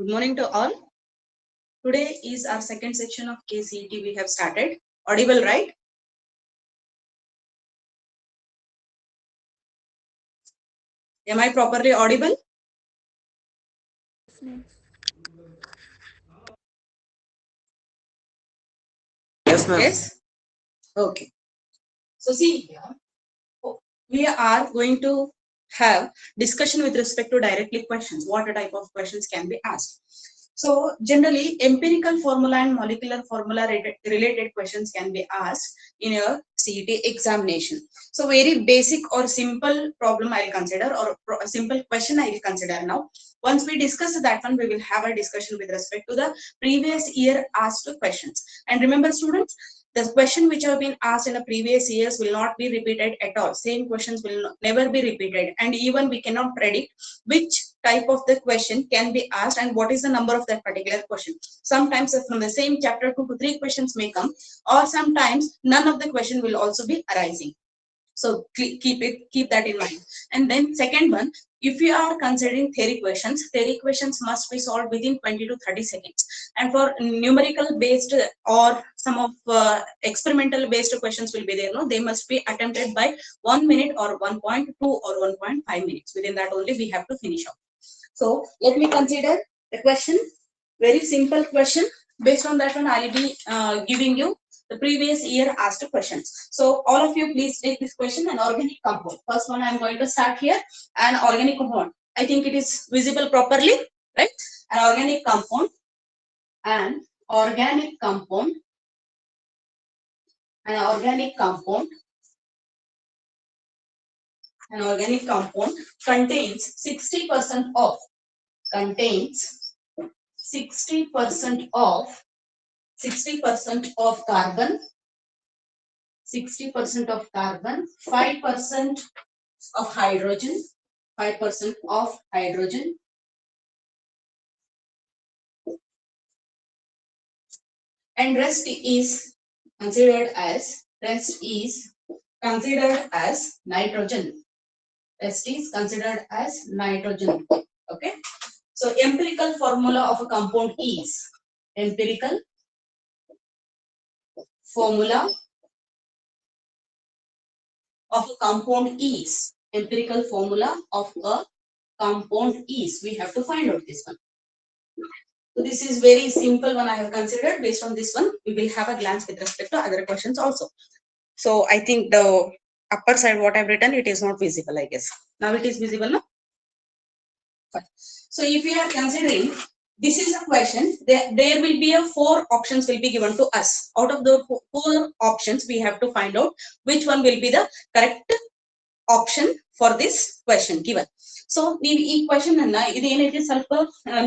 Good morning to all. Today is our second section of KCET we have started. Audible, right? Am I properly audible? Yes, ma'am. Yes? Okay. So see here, we are going to have discussion with respect to directly questions. What type of questions can be asked? So generally empirical formula and molecular formula related questions can be asked in a CET examination. So very basic or simple problem I will consider, or a simple question I will consider now. Once we discuss that one, we will have a discussion with respect to the previous year asked questions. And remember students, the question which have been asked in the previous years will not be repeated at all. Same questions will never be repeated, and even we cannot predict which type of the question can be asked and what is the number of that particular question. Sometimes from the same chapter 2 to 3 questions may come, or sometimes none of the question will also be arising. So keep that in mind. And then second one, if you are considering theory questions must be solved within 20 to 30 seconds. And for numerical based or some of experimental based questions will be there. No, they must be attempted by 1 minute or 1.2 or 1.5 minutes. Within that only we have to finish off. So let me consider the question. Very simple question. Based on that one, I'll be giving you the previous year asked questions. So all of you please take this question, an organic compound. First one I'm going to start here, an organic compound. I think it is visible properly, right? An organic compound, an organic compound, an organic compound, an organic compound contains 60% of, contains 60% of carbon, 60% of carbon, 5% of hydrogen, 5% of hydrogen, and rest is considered as nitrogen. Rest is considered as nitrogen. Okay. So empirical formula of a compound is, empirical formula of a compound is, empirical formula of a compound is, we have to find out this one. So this is very simple one I have considered. Based on this one, we will have a glance with respect to other questions also. So I think the upper side what I've written, it is not visible, I guess. Now it is visible, no? Fine. So if we are considering, this is a question, there will be a 4 options will be given to us. Out of the 4 options, we have to find out which one will be the correct option for this question given. So ಈ question ಅನ್ನ ಇದೇನೈತೆ ಸ್ವಲ್ಪ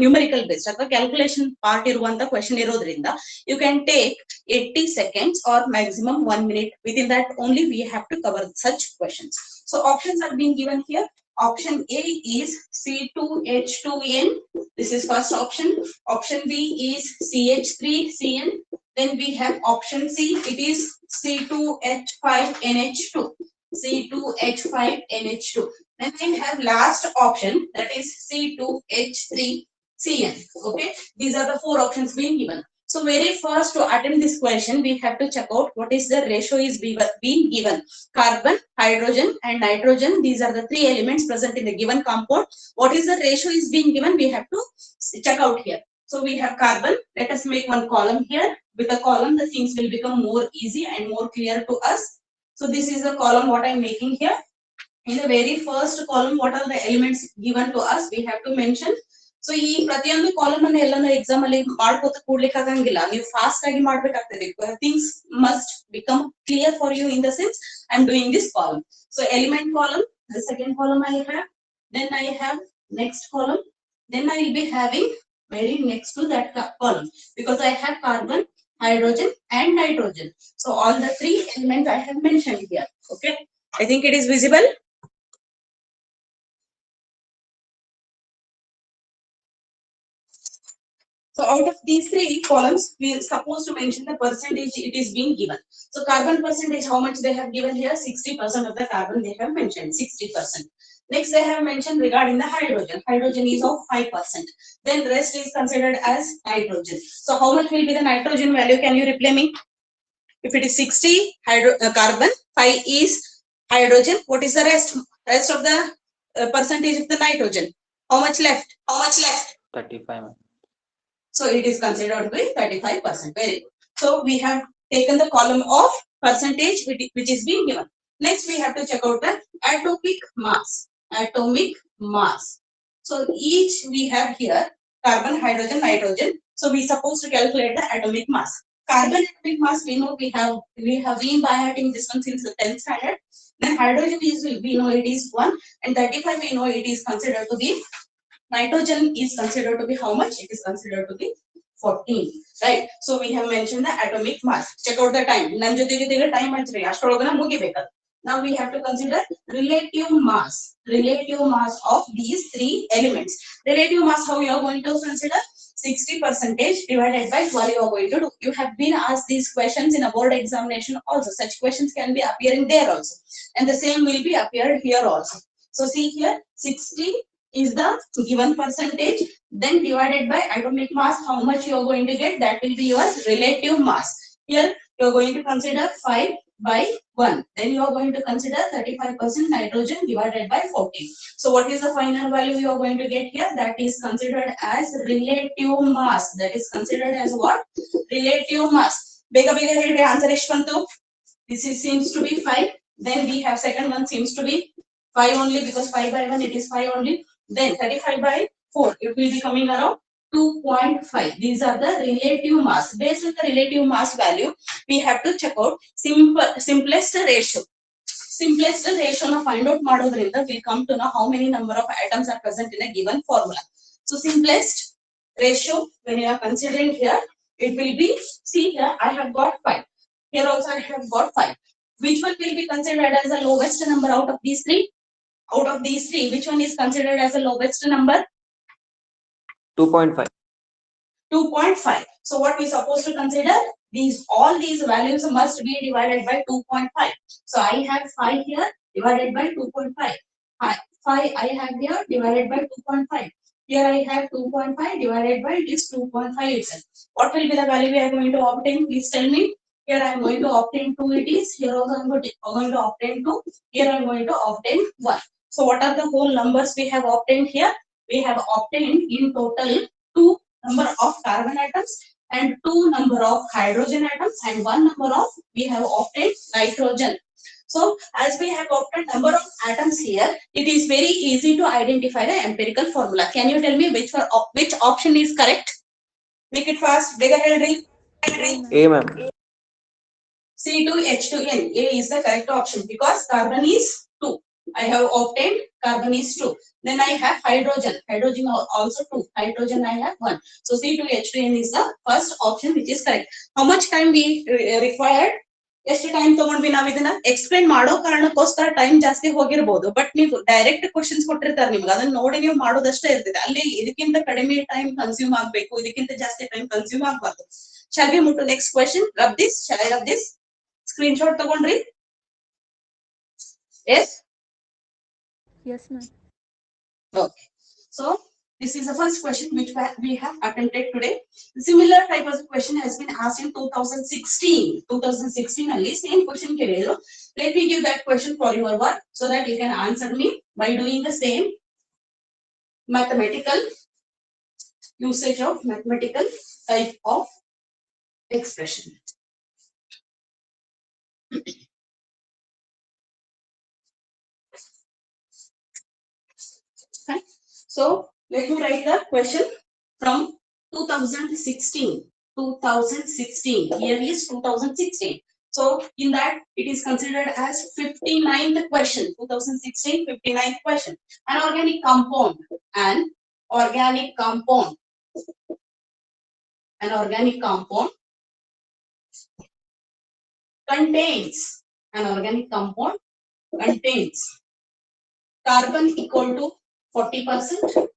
numerical based ಅಥವಾ calculation part ಇರುವಂತ question ಇರೋದ್ರಿಂದ you can take 80 seconds or maximum 1 minute. Within that only we have to cover such questions. So options are being given here. Option A is C2H2N. This is first option. Option B is CH3CN. Then we have option C. It is C2H5NH2. C2H5NH2. Then we have last option, that is C2H3CN. Okay, these are the 4 options being given. So very first, to attempt this question, we have to check out what is the ratio is being given. Carbon, hydrogen and nitrogen, these are the 3 elements present in the given compound. What is the ratio is being given, we have to check out here. So we have carbon. Let us make one column here. With a column, the things will become more easy and more clear to us. So this is the column what I am making here. In the very first column, what are the elements given to us? We have to mention. So ಈ ಪ್ರತಿಯೊಂದು column ಅನ್ನು ಎಲ್ಲಾನು exam ಅಲ್ಲಿ ಮಾಡ್ಕೋತ ಕೂಡ್ಲಿಕ್ಕೆ ಆಗಂಗಿಲ್ಲ. ನೀವು fast ಆಗಿ ಮಾಡ್ಬೇಕಾಗ್ತದೆ. Things must become clear for you in the sense I am doing this column. So element column, the second column I have. Then I have next column. Then I will be having very next to that column because I have carbon, hydrogen and nitrogen. So all the 3 elements I have mentioned here. Okay, I think it is visible. So out of these 3 columns, we are supposed to mention the percentage it is being given. So carbon percentage, how much they have given here? 60% of the carbon they have mentioned, 60%. Next, they have mentioned regarding the hydrogen. Hydrogen is of 5%. Then rest is considered as nitrogen. So how much will be the nitrogen value? Can you reply me? If it is 60 carbon, 5 is hydrogen. What is the rest? Rest of the percentage of the nitrogen. How much left? How much left? 35. So it is considered to be 35%. Very good. So we have taken the column of percentage which is being given. Next, we have to check out the atomic mass. Atomic mass. So each we have here carbon, hydrogen, nitrogen. So we supposed to calculate the atomic mass. Carbon atomic mass, we know we have been by having this one since the 10th standard. Then hydrogen is, we know it is 1, and 35 we know it is considered to be. Nitrogen is considered to be how much? It is considered to be 14, right? So we have mentioned the atomic mass. Check out the time. Nan jotege time anchre astrologana mugibekadu. Now we have to consider relative mass. Relative mass of these three elements. Relative mass, how you are going to consider? 60% divided by 12 you are going to do. You have been asked these questions in a board examination also. Such questions can be appearing there also. And the same will be appeared here also. So see here, 60 is the given percentage, then divided by atomic mass, how much you are going to get, that will be your relative mass. Here you are going to consider 5 by 1, then you are going to consider 35% nitrogen divided by 14. So what is the final value you are going to get here? That is considered as relative mass. That is considered as what? Relative mass. Bega answer Ishwantu. This is, seems to be 5. Then we have second one seems to be 5 only, because 5 by 1 it is 5 only. Then 35 by 4, it will be coming around 2.5. These are the relative mass. Based on the relative mass value, we have to check out simplest ratio. Simplest ratio na find out madodrinda will come to know how many number of atoms are present in a given formula. So simplest ratio, when you are considering here, it will be, see here I have got 5. Here also I have got 5. Which one will be considered as the lowest number out of these three? Out of these three, which one is considered as the lowest number? 2.5. 2.5. So what we supposed to consider? All these values must be divided by 2.5. So I have 5 here divided by 2.5. 5 I have here divided by 2.5. Here I have 2.5 divided by this 2.5 itself. What will be the value we are going to obtain? Please tell me. Here I am going to obtain 2 it is. Here also I am going to obtain 2. Here I am going to obtain 1. So what are the whole numbers we have obtained here? We have obtained in total 2 number of carbon atoms and 2 number of hydrogen atoms and 1 number of we have obtained nitrogen. So as we have obtained number of atoms here, it is very easy to identify the empirical formula. Can you tell me which option is correct? Make it fast. Bigger Henry. A, ma'am. C2H2N. A is the correct option because carbon is 2. I have obtained carbon is 2. Then I have hydrogen. Hydrogen also 2. Hydrogen I have 1. So C2H2N is the first option which is correct. How much time we required? ಎಷ್ಟು time ತಗೊಂಡ್ವಿ ನಾವ್ ಇದನ್ನ explain ಮಾಡೋ ಕಾರಣಕ್ಕೋಸ್ಕರ time ಜಾಸ್ತಿ ಹೋಗಿರ್ಬೋದು, but ನೀವು direct questions ಕೊಟ್ಟಿರ್ತಾರೆ ನಿಮ್ಗೆ, ಅದನ್ನ ನೋಡಿ ನೀವು ಮಾಡೋದಷ್ಟೇ ಇರ್ತದೆ. ಅಲ್ಲಿ ಇದಕ್ಕಿಂತ ಕಡಿಮೆ ಟೈಮ್ ಕನ್ಸ್ಯೂಮ್ ಆಗ್ಬೇಕು, ಇದಕ್ಕಿಂತ ಜಾಸ್ತಿ ಟೈಮ್ ಕನ್ಸ್ಯೂಮ್ ಆಗ್ಬಾರ್ದು. Shall we move to next question? Rub this. Shall I rub this? Screenshot ತಗೊಂಡ್ರಿ? Yes? Yes, ma'am. Okay. So this is the first question which we have attempted today. Similar type of question has been asked in 2016. 2016 only same question ಕೇಳಿದ್ರು. Let me give that question for your work so that you can answer me by doing the same mathematical usage of mathematical type of expression. Okay. So let me write the question from 2016. 2016. Year is 2016. So in that it is considered as 59th question. 2016 59th question. An organic compound. An organic compound. An organic compound contains. An organic compound contains carbon equal to 40%,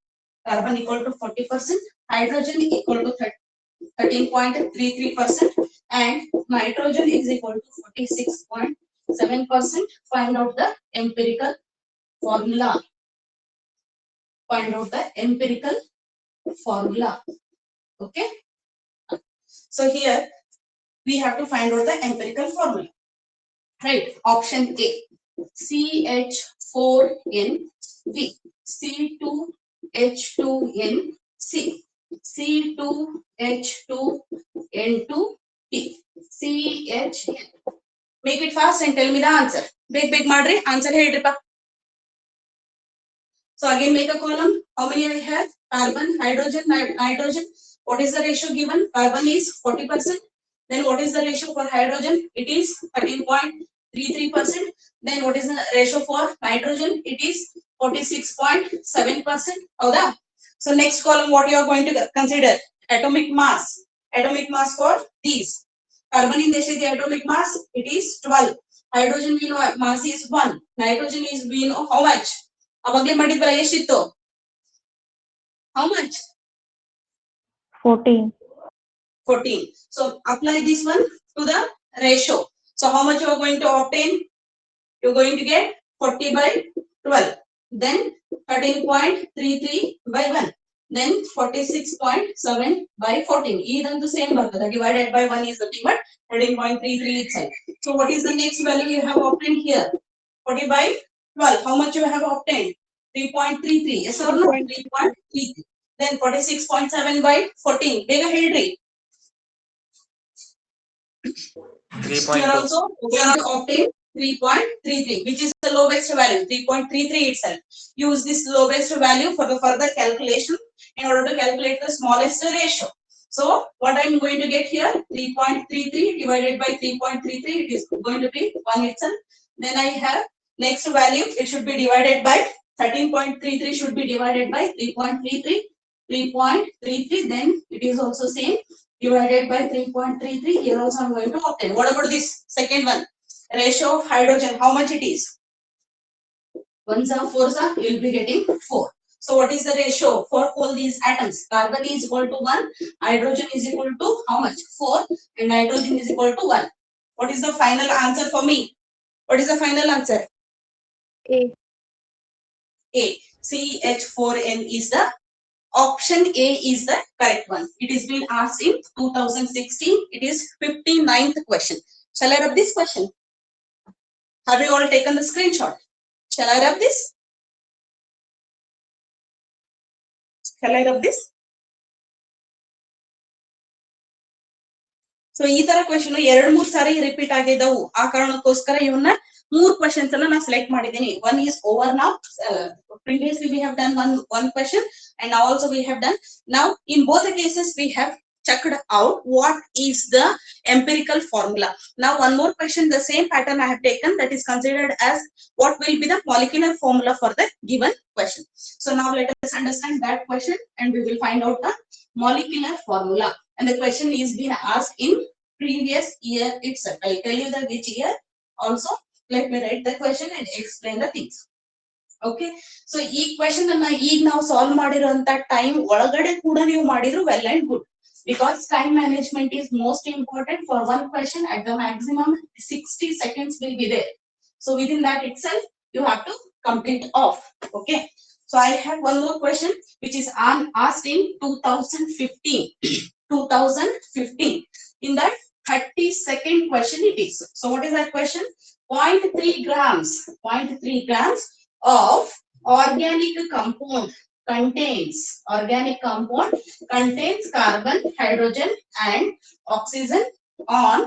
carbon equal to 40%, hydrogen equal to 13.33%, and nitrogen is equal to 46.7%. Find out the empirical formula. find out the empirical formula. Okay. So here we have to find out the empirical formula. Right. Option A. CH4NV. C2H2NC. C2H2N2P. CHN. Make it fast and tell me the answer. Big madre answer here. So again make a column. How many I have? Carbon, hydrogen, nitrogen. What is the ratio given? Carbon is 40%. Then what is the ratio for hydrogen? It is 13.33%. Then what is the ratio for nitrogen? It is 46.7%. So next column, what you are going to consider? Atomic mass. Atomic mass for these. Carbon in the atomic mass, it is 12. Hydrogen we know mass is 1. Nitrogen is we know how much? Abagli multiply eshitto. How much? 14. 14. So apply this one to the ratio. So how much you are going to obtain? You're going to get 40 by 12. Then 13.33 by 1. Then 46.7 by 14. Either the same work. The divided by 1 is nothing but 13.33 itself. So what is the next value you have obtained here? 40 by 12. How much you have obtained? 3.33. Yes or no? 3.33. Then 46.7 by 14. Bigger head. We are also going to obtain 3.33, which is the lowest value, 3.33 itself. Use this lowest value for the further calculation in order to calculate the smallest ratio. So what I'm going to get here, 3.33 divided by 3.33, it is going to be 1 itself. Then I have next value, it should be divided by 13.33 should be divided by 3.33, 3.33, then it is also same. Divided by 3.33, here also I'm going to obtain. What about this second one? Ratio of hydrogen, how much it is? 1s are 4s are, you will be getting 4. So what is the ratio for all these atoms? Carbon is equal to 1, hydrogen is equal to how much? 4, and nitrogen is equal to 1. What is the final answer for me? What is the final answer? A. A. CH4N is the option A is the correct one. It is being asked in 2016. It is 59th question. Shall I rub this question? Have you all taken the screenshot? Shall I rub this? Shall I rub this? So ಈ ತರ question 2-3 ಸಾರಿ repeat ಆಗಿದ್ದವು. ಆ ಕಾರಣಕ್ಕೋಸ್ಕರ ಇವನ್ನ 3 questions ಅನ್ನ ನಾನು select ಮಾಡಿದ್ದೀನಿ. One is over now. Previously we have done one question and now also we have done. Now in both the cases we have checked out what is the empirical formula. Now one more question, the same pattern I have taken, that is considered as what will be the molecular formula for the given question. So now let us understand that question and we will find out the molecular formula. And the question is being asked in previous year itself. I'll tell you the which year also. Let me write the question and explain the things. Okay. So ಈ question ಅನ್ನ ಈಗ ನಾವು solve ಮಾಡಿರೋಂತ time ಒಳಗಡೆ ಕೂಡ ನೀವು ಮಾಡಿದ್ರು well and good. Because time management is most important for one question. At the maximum 60 seconds will be there. So within that itself you have to complete off. Okay. So I have one more question which is asked in 2015. 2015. In that 32nd question it is. So what is that question? 0.3 grams. 0.3 grams of organic compound contains carbon, hydrogen and oxygen on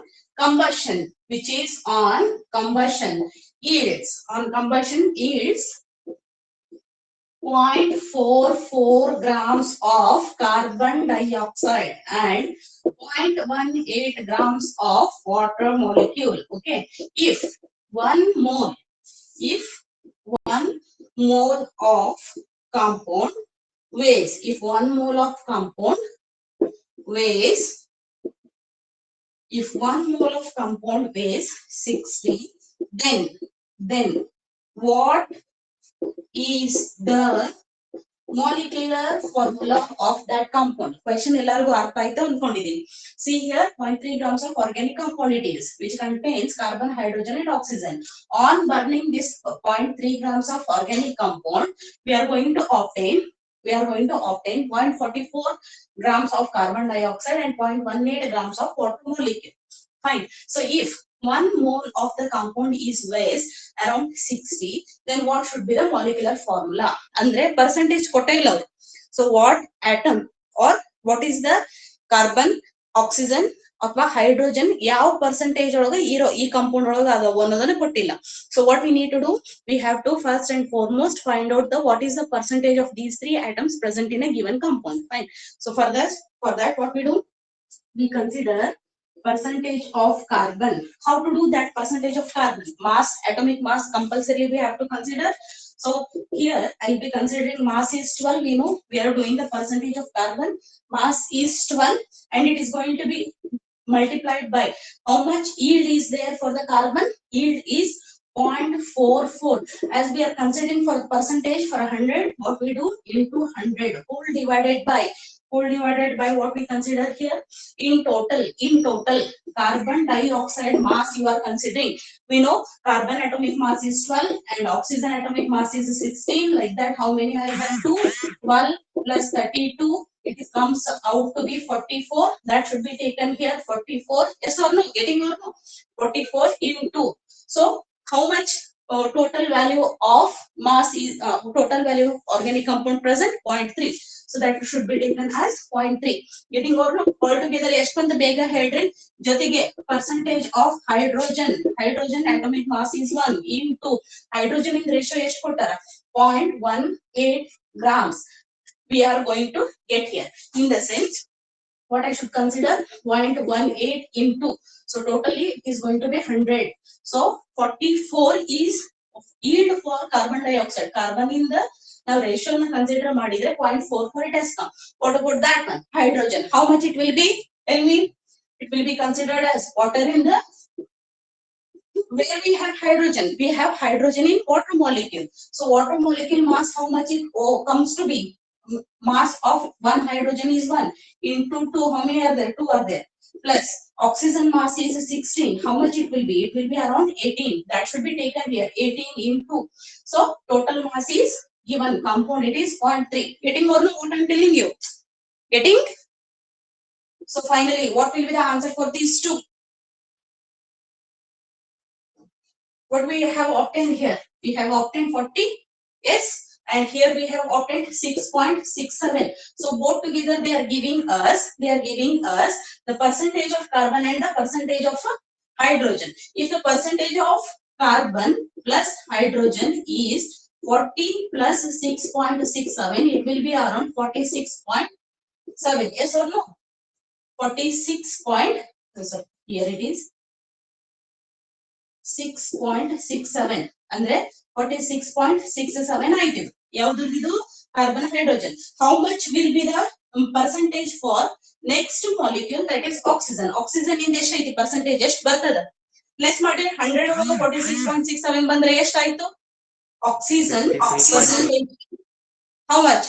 combustion, which is on combustion yields 0.44 grams of carbon dioxide and 0.18 grams of water molecule. Okay. If one mole of compound weighs, if 1 mole of compound weighs 60, then what is the molecular formula of that compound. Question ಎಲ್ಲರಿಗೂ ಅರ್ಥ ಆಯ್ತಾ ಅನ್ಕೊಂಡಿದ್ದೀನಿ. See here 0.3 grams of organic compound it is, which contains carbon, hydrogen and oxygen. On burning this 0.3 grams of organic compound, we are going to obtain 0.44 grams of carbon dioxide and 0.18 grams of water molecule. Fine. So if 1 mole of the compound is weighs around 60, then what should be the molecular formula? Andre percentage ಕೊಟ್ಟಿಲ್ಲ. So what atom or what is the carbon, oxygen ಅಥವಾ hydrogen ಯಾವ percentage ಒಳಗೆ ಈ compound ಒಳಗೆ ಅದಾವ ಅನ್ನೋದನ್ನ ಕೊಟ್ಟಿಲ್ಲ. So what we need to do, we have to first and foremost find out the what is the percentage of these three atoms present in a given compound. Fine. So for that what we do, we consider percentage of carbon. How to do that percentage of carbon? Mass, atomic mass compulsory we have to consider. So here I'll be considering mass is 12. We know we are doing the percentage of carbon. Mass is 12 and it is going to be multiplied by how much yield is there for the carbon. Yield is 0.44. As we are considering for percentage for 100, what we do into 100 whole divided by what we consider here. In total carbon dioxide mass you are considering. We know carbon atomic mass is 12 and oxygen atomic mass is 16. Like that, how many I have to 12 plus 32, it comes out to be 44. That should be taken here 44. Yes or no? Getting or no? 44 into. So how much total value of mass is total value of organic compound present? 0.3. So that should be taken as 0.3. Getting or no? All together ಎಷ್ಟೊಂದು ಬೇಗ ಹೇಳ್ರಿ. ಜೊತೆಗೆ percentage of hydrogen atomic mass is 1 into hydrogen in ratio ಎಷ್ಟು ಕೊಟ್ಟಾರ 0.18 grams we are going to get here. In the sense, what I should consider 0.18 into, so totally it is going to be 100. So 44 is yield for carbon dioxide. Carbon in the now ratio na consider ಮಾಡಿದ್ರೆ 0.44 it has come. What about that one? Hydrogen. How much it will be? Tell me. It will be considered as water in the, where we have hydrogen. We have hydrogen in water molecule. So water molecule mass, how much it comes to be? Mass of one hydrogen is 1 into 2. How many are there? 2 are there. Plus oxygen mass is 16. How much it will be? It will be around 18. That should be taken here. 18 into. So total mass is given compound. It is 0.3. Getting or no? What I'm telling you? Getting? So finally, what will be the answer for these two? What we have obtained here? We have obtained 40. Yes. And here we have obtained 6.67. So both together they are giving us the percentage of carbon and the percentage of hydrogen. If the percentage of carbon plus hydrogen is 40 plus 6.67, it will be around 46.7. Yes or no? 46 point, so here it is 6.67 ಅಂದ್ರೆ 46.67 ಆಯ್ತು. ಯಾವುದು ಇದು? Carbon hydrogen. How much will be the percentage for next molecule, that is oxygen? Oxygen ಇಂದ ಎಷ್ಟು ಐತಿ percentage? ಎಷ್ಟು ಬರ್ತದ? Less ಮಾಡಿ 100 ಒಳಗೆ 46.67 ಬಂದ್ರೆ ಎಷ್ಟಾಯ್ತು? Oxygen how much?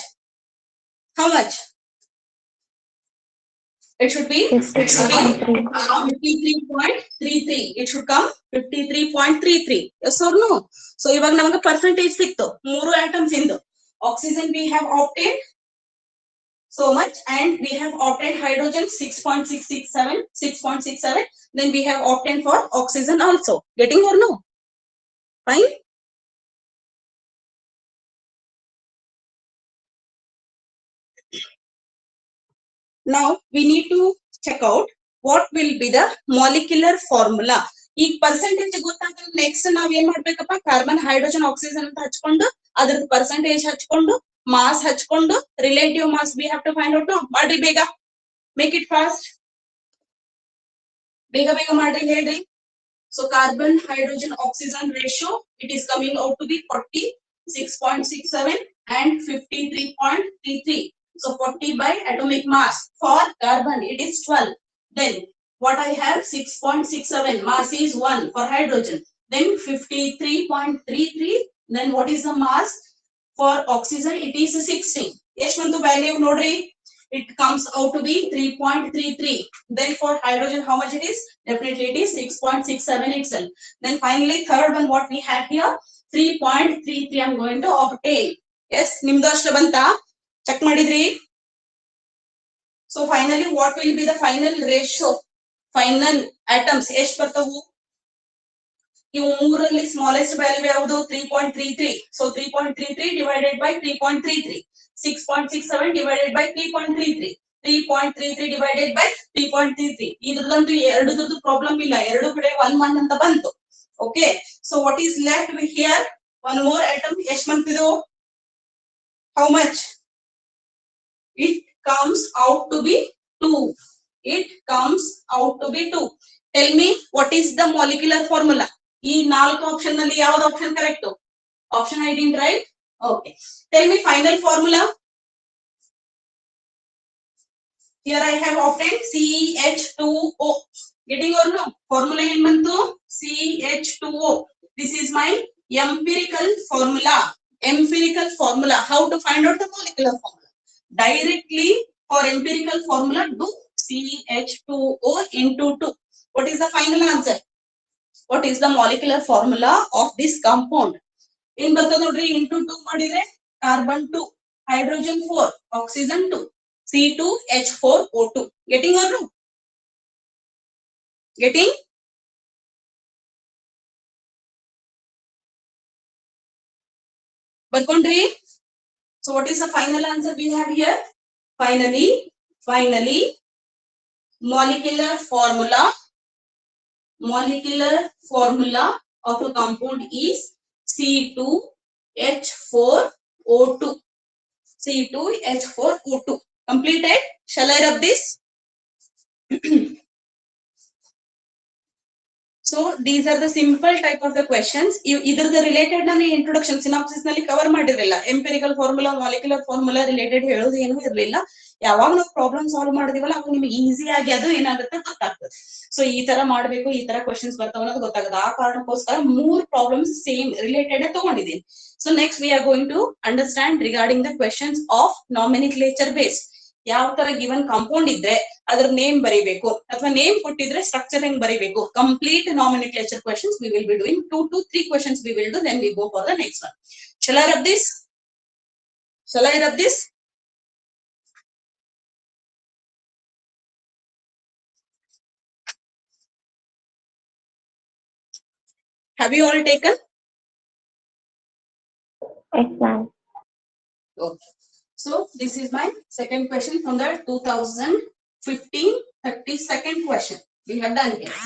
It should be 53.33. It should come 53.33. Yes or no? So ಇವಾಗ ನಮಗೆ percentage ಸಿಕ್ತು ಮೂರು atoms ಇಂದು. Oxygen we have obtained so much and we have obtained hydrogen 6.67. Then we have obtained for oxygen also. Getting or no? Fine. Now we need to check out what will be the molecular formula. ಈ percentage ಗೊತ್ತಾದ್ರೆ next ನಾವ್ ಏನ್ ಮಾಡ್ಬೇಕಪ್ಪ? Carbon, hydrogen, oxygen ಅಂತ ಹಚ್ಕೊಂಡು ಅದ್ರದ್ದು percentage ಹಚ್ಕೊಂಡು mass ಹಚ್ಕೊಂಡು relative mass we have to find out. ಮಾಡ್ರಿ ಬೇಗ, ಮೇಕ್ ಇಟ್ ಫಾಸ್ಟ್. ಬೇಗ ಮಾಡ್ರಿ, ಹೇಳ್ರಿ. So carbon, hydrogen, oxygen ratio, it is coming out to be 46.67 and 53.33. So 40 by atomic mass. For carbon, it is 12. Then what I have 6.67, mass is 1 for hydrogen. Then 53.33. Then what is the mass? For oxygen, it is 16. Yeshwantu value nodri. It comes out to be 3.33. Then for hydrogen, how much it is? Definitely it is 6.67 itself. Then finally, third one, what we have here, 3.33. I'm going to obtain. Yes, nimdashta banta. Check madidri. So finally, what will be the final ratio? Final atoms. Esh bartavu. ಇವು ಮೂರಲ್ಲಿ smallest value ಯಾವುದು 3.33. So 3.33 divided by 3.33. 6.67 divided by 3.33. 3.33 divided by 3.33. ಇದ್ರದಂತೂ ಎರಡರದ್ದು problem ಇಲ್ಲ, ಎರಡು ಕಡೆ 1 ಅಂತ ಬಂತು. Okay, so what is left here? One more item. ಎಷ್ಟು ಬಂತಿದು? How much? It comes out to be 2. It comes out to be 2. Tell me what is the molecular formula? ಈ ನಾಲ್ಕು ಆಪ್ಷನ್ ನಲ್ಲಿ ಯಾವ್ದು option correct? Option I did right. Okay, tell me final formula. Here I have obtained CH2O. Getting or no? Formula ಏನ್ ಬಂತು? CH2O. This is my empirical formula. Empirical formula. How to find out the molecular formula? Directly for empirical formula, do CH2O into 2. What is the final answer? What is the molecular formula of this compound? In bata nodri, into 2 madidre carbon 2, hydrogen 4, oxygen 2, C2H4O2. Getting or no? Getting? Barkondri. So what is the final answer we have here? Finally, molecular formula of a compound is C2H4O2. C2H4O2. Completed? Shall I rub this? So these are the simple type of the questions. Either the related nani introduction synopsis nalli cover ಮಾಡಿರಲಿಲ್ಲ. Empirical formula, molecular formula related ಹೇಳೋದು ಏನು ಇರಲಿಲ್ಲ. ಯಾವಾಗ ನಾವು problem solve ಮಾಡಿದೀವಲ್ಲ ಅವಾಗ ನಿಮಗೆ easy ಆಗಿ ಅದು ಏನಾಗುತ್ತೆ ಗೊತ್ತಾಗ್ತದೆ. ಸೊ ಈ ತರ ಮಾಡಬೇಕು, ಈ ತರ ಕ್ವೆಶ್ಚನ್ಸ್ ಬರ್ತಾವ ಅನ್ನೋದು ಗೊತ್ತಾಗುತ್ತೆ. ಆ ಕಾರಣಕ್ಕೋಸ್ಕರ 3 ಪ್ರಾಬ್ಲಮ್ಸ್ ಸೇಮ್ ರಿಲೇಟೆಡ್ ತಗೊಂಡಿದ್ದೀನಿ. So next we are going to understand regarding the questions of nomenclature based. ಯಾವ ತರ ಗಿವನ್ ಕಾಂಪೌಂಡ್ ಇದ್ರೆ ಅದ್ರ ನೇಮ್ ಬರೀಬೇಕು, ಅಥವಾ ನೇಮ್ ಕೊಟ್ಟಿದ್ರೆ ಸ್ಟ್ರಕ್ಚರ್ ಹೆಂಗ್ ಬರೀಬೇಕು. Complete nomenclature questions we will be doing. 2 to 3 questions we will do, then we go for the next one. Shall I rub this? Have you all taken? Yes, ma'am. Okay. So this is my second question from the 2015 32nd question we have done here.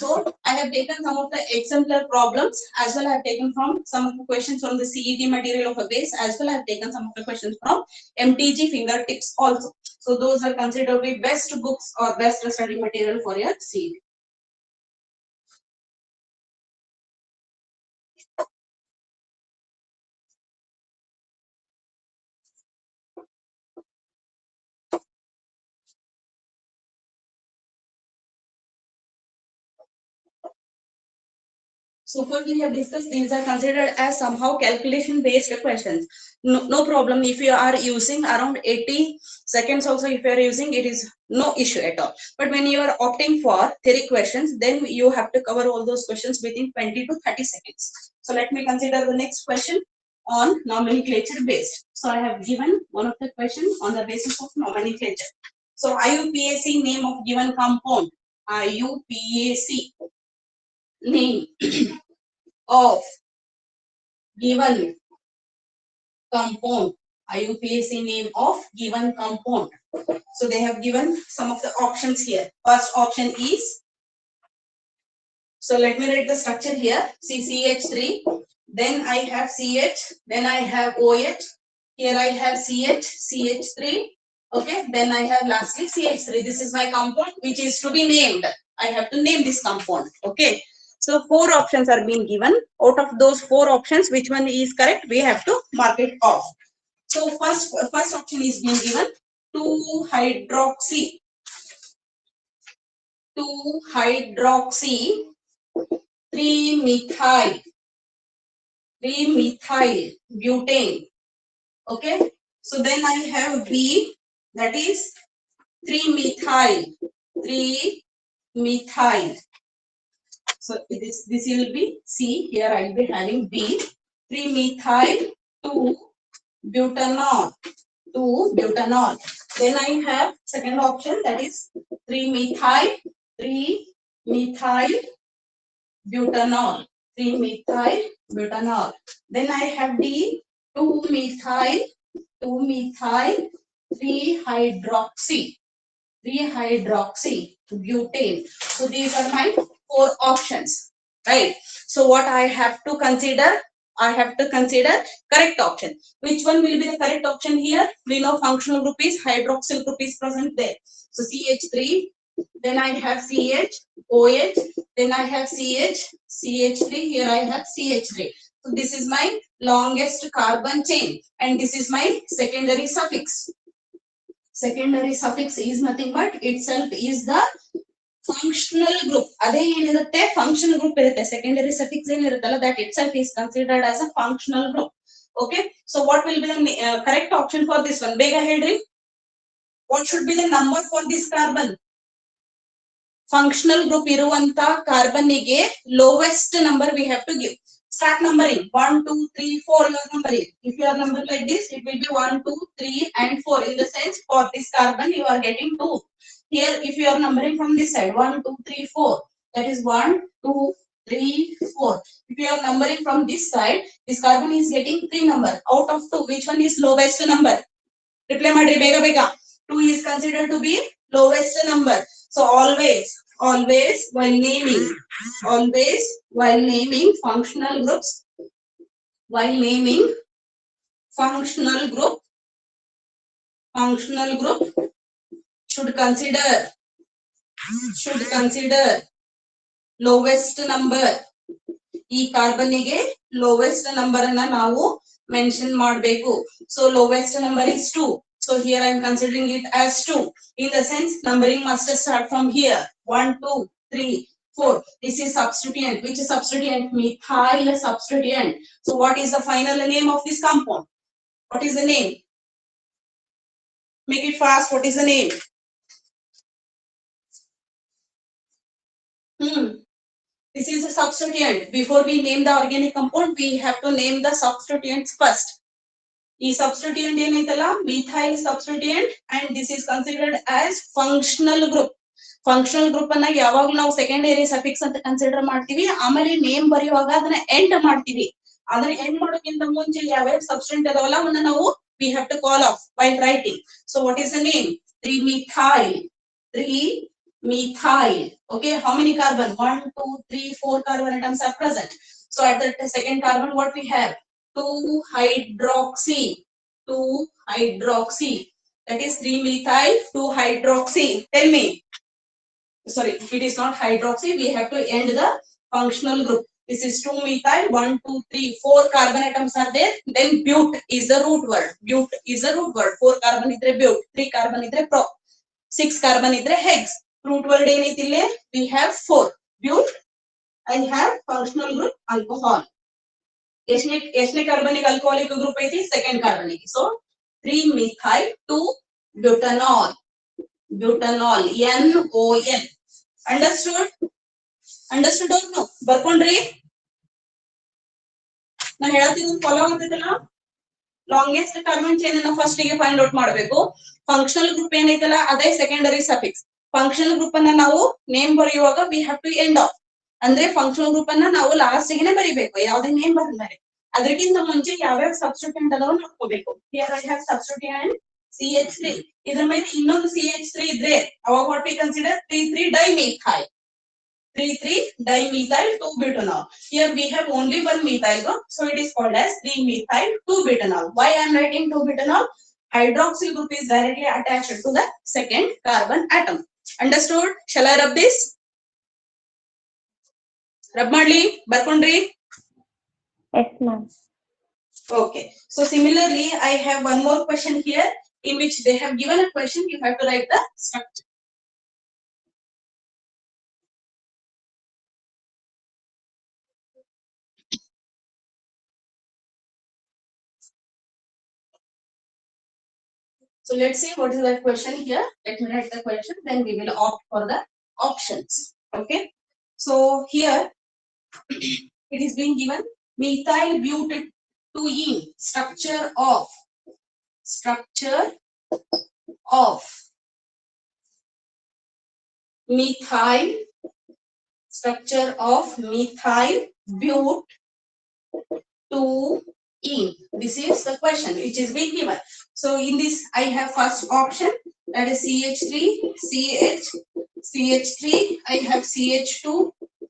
So I have taken some of the exemplar problems, as well I have taken from some of the questions from the CET material of a base, as well I have taken some of the questions from MTG fingertips also. So those are considered to be best books or best study material for your CET. So first we have discussed, these are considered as somehow calculation based questions. No problem if you are using around 80 seconds also, if you are using, it is no issue at all. But when you are opting for theory questions, then you have to cover all those questions within 20 to 30 seconds. So let me consider the next question on nomenclature based. So I have given one of the questions on the basis of nomenclature. So IUPAC, name of given compound. IUPAC, name of given compound. IUPAC, name of given compound. So they have given some of the options here. First option is, so let me write the structure here. CCH3, then I have CH, then I have OH, here I have CH, CH3, okay, then I have lastly CH3. This is my compound which is to be named. I have to name this compound, okay. So 4 options are being given. Out of those 4 options, which one is correct? We have to mark it off. So first option is being given, 2-hydroxy 3-methyl butane. Okay. So then I have B, that is 3-methyl. 3-methyl. So this will be C. Here I will be having B. 3-methyl 2-butanol. 2-butanol. Then I have second option, that is 3-methyl. 3-methyl butanol. 3-methyl butanol. Then I have D. 2-methyl. 2-methyl 3-hydroxy. 3-hydroxy butane. So these are my 4 options, right? So what I have to consider? I have to consider correct option. Which one will be the correct option here? We know functional group is hydroxyl group is present there. So CH3, then I have CH, OH, then I have CH, CH3, here I have CH3. So this is my longest carbon chain and this is my secondary suffix. Secondary suffix is nothing but itself is the functional group. ಅದೇ ಏನಿರುತ್ತೆ functional group ಇರುತ್ತೆ. Secondary suffix ಏನಿರುತ್ತಲ್ಲ that itself is considered as a functional group. Okay. So what will be the correct option for this one? ಬೇಗ ಹೇಳ್ರಿ. What should be the number for this carbon? Functional group ಇರುವಂತ carbon ಗೆ lowest number we have to give. Start numbering 1, 2, 3, 4. You are numbering. If you are numbered like this, it will be 1, 2, 3, and 4. In the sense, for this carbon, you are getting 2. Here, if you are numbering from this side, 1, 2, 3, 4. That is 1, 2, 3, 4. If you are numbering from this side, this carbon is getting 3 number. Out of 2, which one is lowest number? Reply madri bega bega. 2 is considered to be lowest number. So always while naming functional groups, functional group should consider lowest number. ಈ carbon ಗೆ lowest number ಅನ್ನ ನಾವು mention ಮಾಡಬೇಕು. So lowest number is 2. So here I am considering it as 2. In the sense, numbering must start from here. 1, 2, 3, 4. This is substituent. Which is substituent? Methyl substituent. So what is the final name of this compound? What is the name? Make it fast. What is the name? This is a substituent. Before we name the organic compound, we have to name the substituents first. ಈ substituent ಏನೈತಲ್ಲ methyl substituent and this is considered as functional group. Functional group ಅನ್ನ ಯಾವಾಗಲೂ ನಾವು secondary suffix ಅಂತ consider ಮಾಡ್ತೀವಿ. ಆಮೇಲೆ name ಬರೆಯುವಾಗ ಅದನ್ನ ಎಂಡ್ ಮಾಡ್ತೀವಿ. ಅದನ್ನ ಎಂಡ್ ಮಾಡೋಕ್ಕಿಂತ ಮುಂಚೆ ಯಾವ್ಯಾವ substituent ಅದಾವಲ್ಲ ಅವನ್ನ ನಾವು we have to call off while writing. So what is the name? 3-methyl. 3-methyl. Okay, how many carbon? 1, 2, 3, 4 carbon atoms are present. So at the second carbon, what we have? 2-hydroxy. 2-hydroxy. That is 3-methyl 2-hydroxy. Tell me. Sorry, it is not hydroxy. We have to end the functional group. This is 2-methyl. 1, 2, 3, 4 carbon atoms are there. Then but is the root word. But is the root word. 4 carbon idre but. 3 carbon idre pro. 6 carbon idre hex. Root word ಏನೈತಿಲ್ಲ? We have 4. But I have functional group alcohol. ಎಷ್ಟನೇ carbonic alcoholic group ಐತಿ? Second carbonic. So 3-methyl 2-butanol. Butanol. NON. Understood? Understood or no? ಬರ್ಕೊಂಡ್ರಿ? ನಾನು ಹೇಳತ್ತಿದ್ದು follow ಆಗ್ತೈತಲ್ಲ? Longest carbon chain ಅನ್ನು first ಗೆ find out ಮಾಡಬೇಕು. Functional group ಏನೈತಲ್ಲ ಅದೇ secondary suffix. Functional group ಅನ್ನ ನಾವು ನೇಮ್ ಬರೆಯುವಾಗ we have to end of. ಅಂದ್ರೆ ಫಂಕ್ಷನಲ್ ಗ್ರೂಪ್ ಅನ್ನ ನಾವು ಲಾಸ್ಟ್ ಗೆನೆ ಬರಿಬೇಕು. ಯಾವುದೇ ನೇಮ್ ಬರಲಾರೆ. ಅದಕ್ಕಿಂತ ಮುಂಚೆ ಯಾವ್ಯಾವ ಸಬ್ಸ್ಟಿಟ್ಯೂಯೆಂಟ್ ಅದಾವ ನೋಡ್ಕೋಬೇಕು. Here I have substituent CH3. ಇದರ ಮೇಲೆ ಇನ್ನೊಂದು CH3 ಇದ್ರೆ ಅವಾಗ what we consider 3,3-dimethyl. 3,3-dimethyl 2-butanol. Here we have only one methyl group, so it is called as 3-methyl 2-butanol. Why I am writing 2-butanol? Hydroxyl group is directly attached to the second carbon atom. Understood? Shall I rub this? Rub ಮಾಡ್ಲಿ? ಬರ್ಕೊಂಡ್ರಿ? Yes, ma'am. Okay. So similarly, I have one more question here in which they have given a question. You have to write the structure. So let's see what is that question here. Let me write the question, then we will opt for the options. Okay. So here it is being given methyl butadiene structure of methyl structure of methyl butadiene. This is the question which is being given. So in this I have first option, that is CH3, CH3, I have CH2,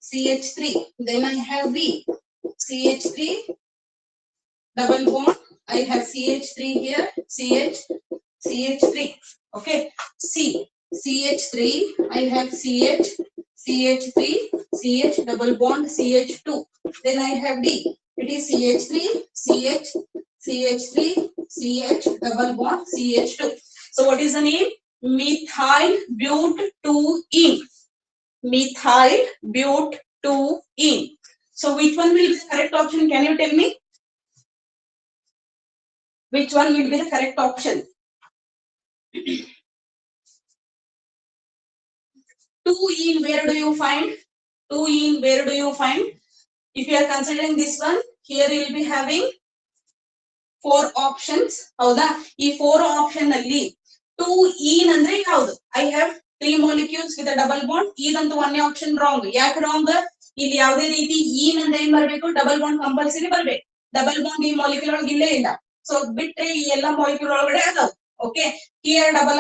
CH3, then I have B, CH3, double bond, I have CH3 here, CH3, okay, C, CH3, I have CH3, CH, double bond, CH2, then I have D, it is CH3, CH3, CH, double bond, CH2. So what is the name? Methyl butadiene. Methyl butadiene. So which one will be the correct option? Can you tell me? Which one will be the correct option? 2-ene, where do you find? 2-ene, where do you find? If you are considering this one, here you will be having 4 options. ಹೌದಾ? ಈ 4 option ಅಲ್ಲಿ 2-ene ಅಂದ್ರೆ ಯಾವುದು? I have 3 molecules with a double bond. ಇದಂತೂ ಒಂದೇ option wrong. ಯಾಕೆ wrong? ಇಲ್ಲಿ ಯಾವುದೇ ರೀತಿ ene ಅಂದ್ರೆ ಏನ್ ಬರಬೇಕು? ಡಬಲ್ ಬಾಂಡ್ ಕಂಪಲ್ಸರಿ ಬರಬೇಕು. ಡಬಲ್ ಬಾಂಡ್ ಈ ಮಾಲಿಕ್ಯೂಲ್ ಒಳಗೆ ಇಲ್ಲೇ ಇಲ್ಲ. ಸೊ ಬಿಟ್ರೆ ಈ ಎಲ್ಲ ಮಾಲಿಕ್ಯೂಲ್ ಒಳಗಡೆ ಅದಾವ. Okay, here double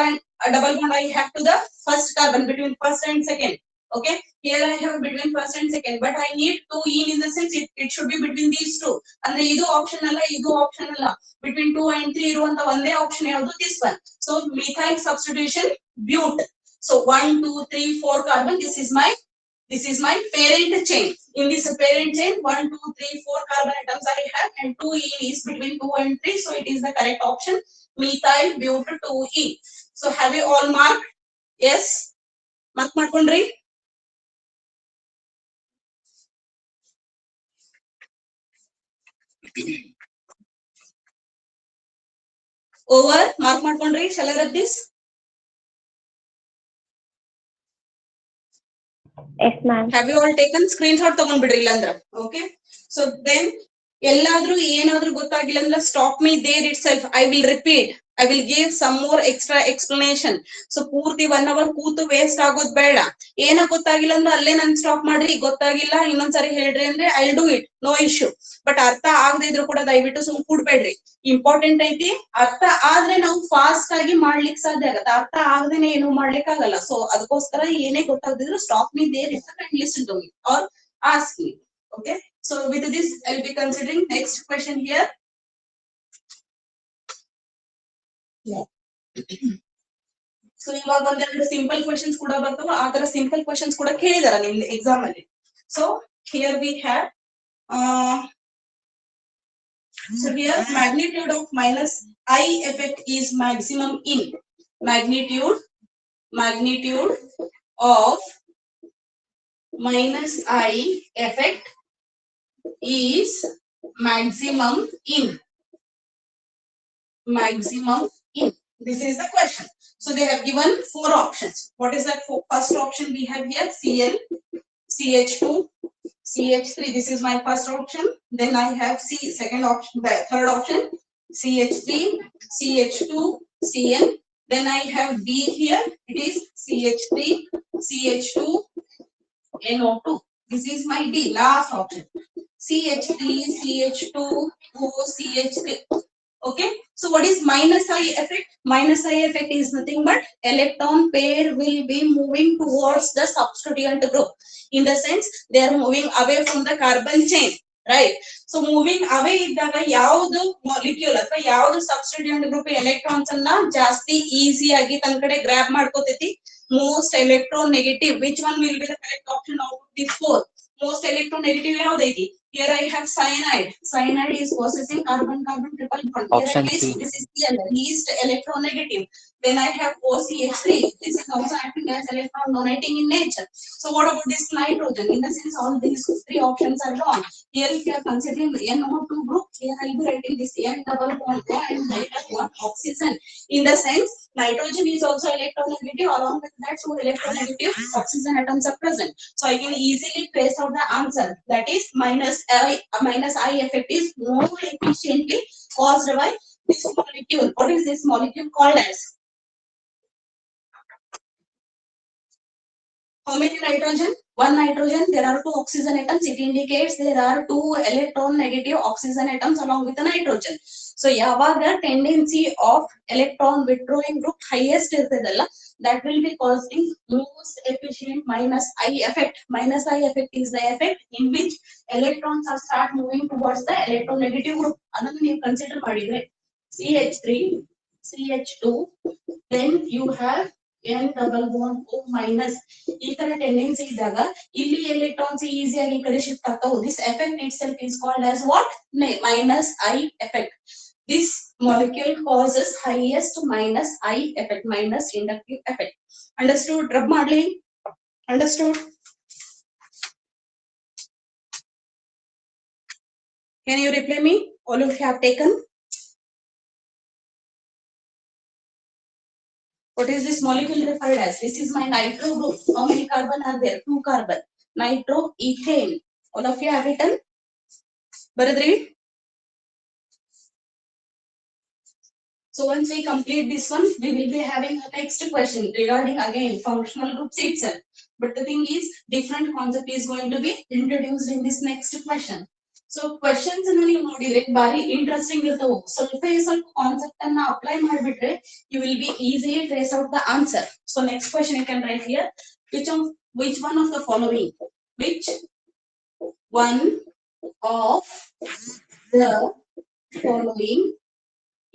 bond I have to the first carbon between first and second. Okay, here I have between first and second, but I need 2-ene in the sense it should be between these two. ಅಂದ್ರೆ ಇದು option ಅಲ್ಲ, ಇದು option ಅಲ್ಲ, between 2 and 3 ಇರುವಂತ ಒಂದೇ option ಯಾವುದು? This one. So methyl substitution but. So 1 2 3 4 carbon, this is my parent chain. In this parent chain 1 2 3 4 carbon atoms I have, and 2-ene is between 2 and 3, so it is the correct option, methyl but2ene. So have you all marked? Yes, mark ಮಾಡ್ಕೊಂಡ್ರಿ? Over, mark ಮಾಡ್ಕೊಂಡ್ರಿ? Shall I read this? Yes, ma'am. Have you all taken screenshot ತಗೊಂಡ್ಬಿಡ್ರಿ ಇಲ್ಲಾಂದ್ರ? Okay, so then ಎಲ್ಲಾದ್ರೂ ಏನಾದ್ರೂ ಗೊತ್ತಾಗಿಲ್ಲ ಅಂದ್ರೆ stop me there itself. I will repeat, I will give some more extra explanation. So ಪೂರ್ತಿ 1 hour ಕೂತು waste ಆಗೋದ್ ಬೇಡ. ಏನ ಗೊತ್ತಾಗಿಲ್ಲ ಅಂದ್ರೆ ಅಲ್ಲೇ ನನ್ ಸ್ಟಾಪ್ ಮಾಡ್ರಿ. ಗೊತ್ತಾಗಿಲ್ಲ ಇನ್ನೊಂದ್ಸರಿ ಹೇಳ್ರಿ ಅಂದ್ರೆ I do it, no issue. But ಅರ್ಥ ಆಗದೆ ಇದ್ರು ಕೂಡ ದಯವಿಟ್ಟು ಸುಮ್ ಕೂಡ್ಬೇಡ್ರಿ. ಇಂಪಾರ್ಟೆಂಟ್ ಐತಿ. ಅರ್ಥ ಆದ್ರೆ ನಾವು ಫಾಸ್ಟ್ ಆಗಿ ಮಾಡ್ಲಿಕ್ಕೆ ಸಾಧ್ಯ ಆಗತ್ತೆ. ಅರ್ಥ ಆಗದೇನೆ ಏನು ಮಾಡ್ಲಿಕ್ಕೆ ಆಗಲ್ಲ. ಸೊ ಅದಕ್ಕೋಸ್ಕರ ಏನೇ ಗೊತ್ತಾಗದಿದ್ರು stop me there it's and listen to me or ask me. Okay, so with this I will be considering next question here. Yeah. So ಇವಾಗ ಒಂದೆರಡು ಸಿಂಪಲ್ ಕ್ವೆಶ್ಚನ್ಸ್ ಕೂಡ ಬರ್ತಾವ. ಆ ತರ ಸಿಂಪಲ್ ಕ್ವೆಶ್ಚನ್ಸ್ ಕೂಡ ಕೇಳಿದಾರ ನಿಮ್ ಎಕ್ಸಾಮ್ ಅಲ್ಲಿ. So here we have so here magnitude of minus I effect is maximum in magnitude of minus I effect is maximum in. This is the question. So they have given 4 options. What is that? First option we have here Cl, CH2, CH3. This is my first option. Then I have second option, the third option CH3, CH2, Cl. Then I have D here. It is CH3, CH2, NO2. This is my D, last option. CH3, CH2, OCH3. Okay, so what is minus I effect? Minus I effect is nothing but electron pair will be moving towards the substituent group. In the sense, they are moving away from the carbon chain, right? So moving away ಇದ್ದಾಗ ಯಾವುದು molecule ಅಥವಾ ಯಾವುದು substituent group electrons ಅನ್ನ ಜಾಸ್ತಿ easy ಆಗಿ ತನ್ನ ಕಡೆ grab ಮಾಡ್ಕೋತೈತಿ? Most electronegative. Which one will be the correct option out of these 4? Most electronegative ಯಾವ್ದೈತಿ? Here I have cyanide. Cyanide is possessing carbon-carbon triple bond. Option Here C. this is Cl, least electronegative. Then I have OCH3. This is also acting as electron donating in nature. So what about this nitrogen? In the sense, all these three options are wrong. Here if you are considering the NO2 group, here I will be writing this N double bond O and I have one oxygen. In the sense, nitrogen is also electronegative. Along with that, two electronegative oxygen atoms are present. So I can easily trace out the answer. That is minus I effect is more efficiently caused by this molecule. What is this molecule called as? How many nitrogen? One nitrogen. There are two oxygen atoms. It indicates there are two electron negative oxygen atoms along with the nitrogen. So yavaga tendency of electron withdrawing group highest irtadalla, that will be causing most efficient minus I effect. Minus I effect is the effect in which electrons are start moving towards the electronegative group. Another you consider madidre CH3, CH2, then you have N double bond O minus. ಈ ತರ tendency ಇದ್ದಾಗ ಇಲ್ಲಿ electrons ಈಸಿಯಾಗಿ ಈ ಕಡೆ shift ಆಗ್ತಾವು. This effect itself is called as what? Minus I effect. This molecule causes highest minus I effect, minus inductive effect. Understood? Rub ಮಾಡ್ಲಿ? Understood? Can you reply me? All of you have taken? What is this molecule referred as? This is my nitro group. How many carbon are there? 2 carbon. Nitroethane. All of you have written? Baradri? So once we complete this one, we will be having a next question regarding again functional groups itself. But the thing is, different concept is going to be introduced in this next question. So questions ಅನ್ನು ನೀವು ನೋಡಿದ್ರೆ ಬಾರಿ interesting ಇರ್ತವು. ಸ್ವಲ್ಪ concept ಅನ್ನ apply ಮಾಡಿಬಿಟ್ರೆ you will be easily trace out the answer. So next question you can write here. Which one of the following? Which one of the following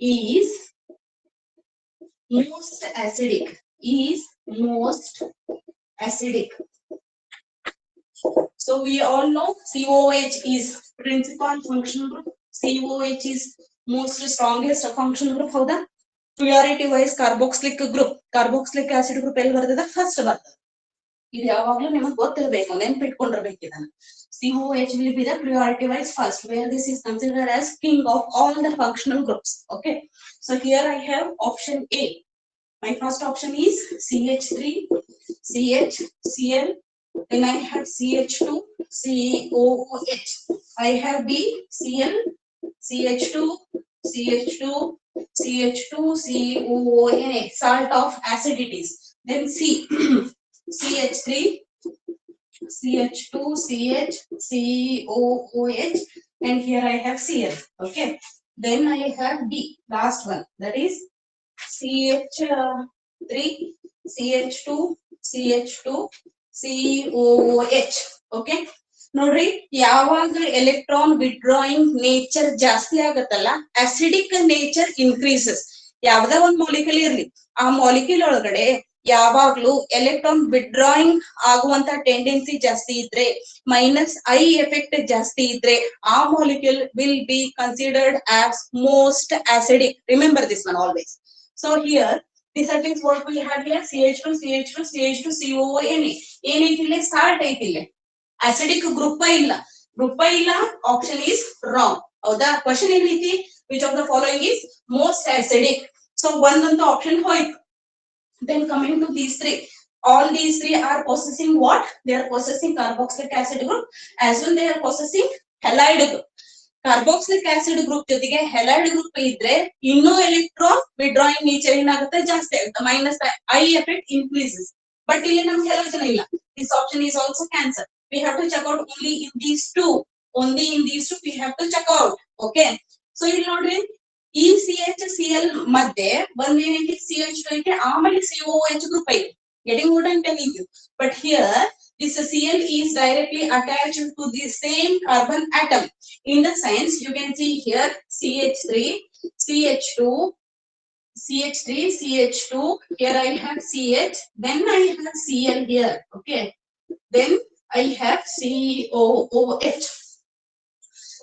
is most acidic? Is most acidic. So we all know COH is principal functional group. COH is most strongest functional group. How the priority wise carboxylic group. Carboxylic acid group ಎಲ್ಲಿ ಬರ್ತದೆ? First ಬರ್ತದೆ. ಇದು ಯಾವಾಗಲೂ ನಿಮಗೆ ಗೊತ್ತಿರಬೇಕು, ನೆನಪಿಟ್ಕೊಂಡಿರಬೇಕು ಇದನ್ನ. COH will be the priority wise first, where this is considered as king of all the functional groups. Okay. So here I have option A. My first option is CH3, CH, Cl. Then I have CH2, COOH. I have B, Cl, CH2, CH2, CH2, COONA, salt of acidities. Then C, CH3, CH2, CH, COOH, and here I have Cl. Okay. Then I have D, last one, that is CH3, CH2, CH2, COOH. Okay. ನೋಡ್ರಿ, ಯಾವಾಗ electron withdrawing nature ಜಾಸ್ತಿ ಆಗತ್ತಲ್ಲ, acidic nature increases. ಯಾವ್ದ ಒಂದ್ molecule ಇರ್ಲಿ, ಆ molecule ಒಳಗಡೆ ಯಾವಾಗ್ಲೂ ಎಲೆಕ್ಟ್ರಾನ್ ವಿಡ್ರಾಯಿಂಗ್ ಆಗುವಂತ ಟೆಂಡೆನ್ಸಿ ಜಾಸ್ತಿ ಇದ್ರೆ, ಮೈನಸ್ ಐ ಎಫೆಕ್ಟ್ ಜಾಸ್ತಿ ಇದ್ರೆ, ಆ molecule will be considered as most acidic. Remember this one always. So here this is what we have here: CH2, CH2, CH2, COONA. ಏನೈತಿಲ್ಲ? ಸಾಲ್ಟ್ ಐತಿಲ್ಲ, acidic group ಇಲ್ಲ. Option is wrong. ಹೌದಾ? Question ಏನೈತಿ? which of the following is most acidic? So ಒಂದಂತ option ಹೋಯ್ತು. Then coming to these three, all these three are possessing what? They are possessing carboxylic acid group, as well they are possessing halide group. Carboxylic acid group ಜೊತೆಗೆ halide group ಇದ್ರೆ ಇನ್ನೂ electron withdrawing nature ಏನಾಗುತ್ತೆ? ಜಾಸ್ತಿ ಆಗುತ್ತೆ. Minus I effect increases. But ಇಲ್ಲಿ ನಮ್ಗೆ halogen ಇಲ್ಲ. This option is also cancer. We have to check out only in these two. Only in these two we have to check out. Okay. So ಇಲ್ಲಿ ನೋಡ್ರಿ, ಈ CHCl ಮಧ್ಯೆ ಒಂದೇನೈತಿ? CH2 ಐತಿ, ಆಮೇಲೆ COOH group ಐತಿ. Getting what I'm telling you. But here this Cl is directly attached to the same carbon atom. In the sense, you can see here CH3, CH2, CH3, CH2. Here I have CH. Then I have Cl here. Okay. Then I have COOH.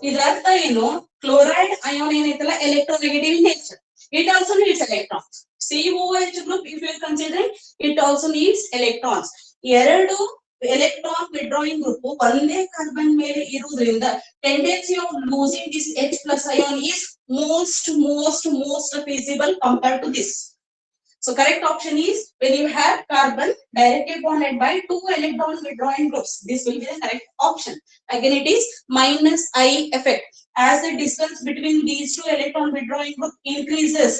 ಇದರ ಅರ್ಥ ಏನು? Chloride ion ಏನೈತಲ್ಲ electronegative in nature. It also needs electrons. COOH group, if you are considering, it also needs electrons. ಎರಡು electron withdrawing group ಒಂದೇ carbon ಮೇಲೆ ಇರುವುದರಿಂದ tendency of losing this H plus ion is most feasible compared to this. So correct option is when you have carbon directly bonded by two electron withdrawing groups. This will be the correct option. Again, it is minus I effect. As the distance between these two electron withdrawing group increases,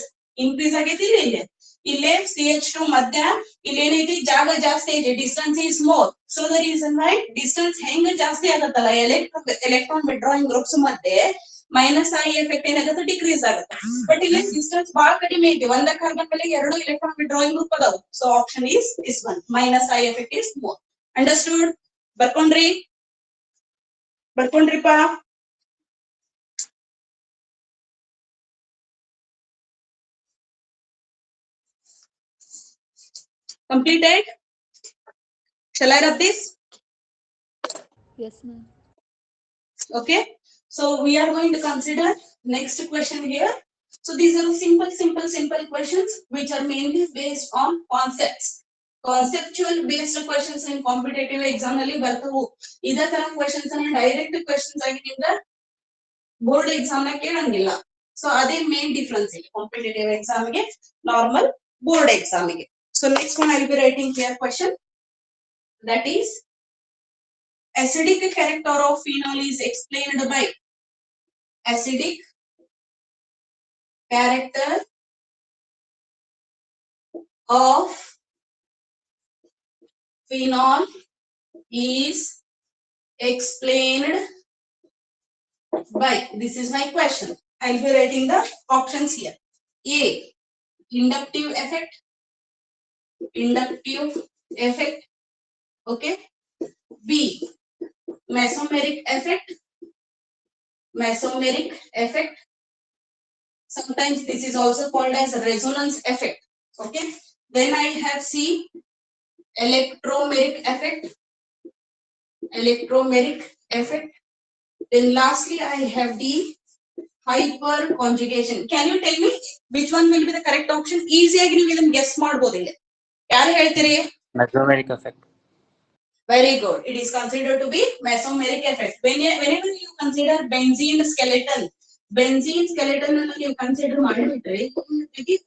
increase ageti ille CH2 ಮಧ್ಯ ಇಲ್ಲೇನೈತಿ ಜಾಗ ಜಾಸ್ತಿ ಐತಿ, distance is more. So the reason why distance ಹೆಂಗ ಜಾಸ್ತಿ ಆಗತ್ತಲ್ಲ electron withdrawing groups ಮಧ್ಯೆ minus I effect ಏನಾಗುತ್ತೆ, decrease ಆಗುತ್ತೆ. ಬಟ್ ಇಲ್ಲಿ ಡಿಸ್ಟೆನ್ಸ್ ಬಹಳ ಕಡಿಮೆ ಐತಿ, ಒಂದ ಕಾರ್ಬನ್ ಮೇಲೆ ಎರಡು ಎಲೆಕ್ಟ್ರಾನ್ ವಿಡ್ರಾಯಿಂಗ್ ಗ್ರೂಪ್ ಅದಾವು. So option is this one, minus I effect is more. Understood? ಬರ್ಕೊಂಡ್ರಿಪ್ಪ? Completed? Shall I rub this? Yes, ma'am. Okay. So we are going to consider next question here. So these are simple questions which are mainly based on concepts. Conceptual based questions in competitive exam ಅಲ್ಲಿ ಬರ್ತವು. ಇದೇ ತರ questions ಅನ್ನ direct questions ಆಗಿ ನಿಮ್ಗೆ board exam ನ ಕೇಳಂಗಿಲ್ಲ. So ಅದೇ main difference ಇಲ್ಲಿ ಕಾಂಪಿಟೇಟಿವ್ ಎಕ್ಸಾಮ್ ಗೆ ನಾರ್ಮಲ್ ಬೋರ್ಡ್ ಎಕ್ಸಾಮ್ ಗೆ. So next one I will be writing here question, that is acidic character of phenol is explained by. Acidic character of phenol is explained by. This is my question. I will be writing the options here. A, inductive effect. Okay. B, mesomeric effect. Sometimes this is also called as resonance effect. Okay. Then I have C, electromeric effect. Then lastly I have D, hyperconjugation. Can you tell me which one will be the correct option? Easy ಆಗಿ ನೀವು ಇದನ್ನ guess ಮಾಡಬಹುದು. ಇಲ್ಲಿ ಯಾರು ಹೇಳ್ತೀರಿ? Mesomeric effect. Very good. It is considered to be mesomeric effect. Whenever you consider benzene skeleton ಅನ್ನು ನೀವು consider ಮಾಡಿಬಿಟ್ರೆ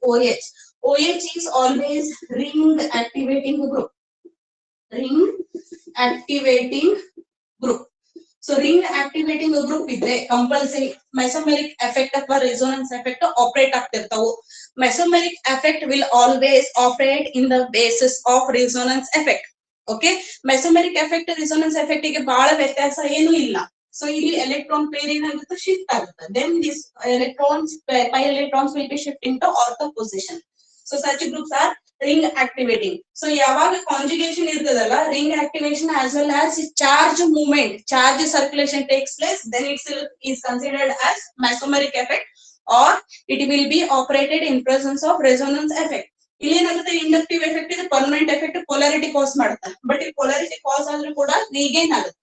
OH. OH is always ring activating group. So ring activating group ಇದ್ರೆ ಕಂಪಲ್ಸರಿ mesomeric effect ಅಥವಾ resonance effect operate ಆಗ್ತಿರ್ತಾವು. Mesomeric effect will always operate in the basis of resonance effect. Okay. Mesomeric effect resonance effect ಗೆ ಬಹಳ ವ್ಯತ್ಯಾಸ ಏನು ಇಲ್ಲ. So ಇಲ್ಲಿ electron pair ಏನಾಗುತ್ತೆ, shift ಆಗುತ್ತೆ. Then this pi electrons will be shifting to ortho position. So such groups are ring activating. So ಯಾವಾಗ conjugation ಇರ್ತದಲ್ಲ, ring activation as well as charge movement, charge circulation takes place, then it is considered as mesomeric effect, or it will be operated in presence of resonance effect. ಇಲ್ಲಿ ಏನಾಗುತ್ತೆ, inductive effect ಇದು permanent effect, polarity ಕಾಸ್ ಮಾಡುತ್ತೆ. But ಈ polarity ಕಾಸ್ ಆದ್ರೂ ಕೂಡ regain ಆಗುತ್ತೆ.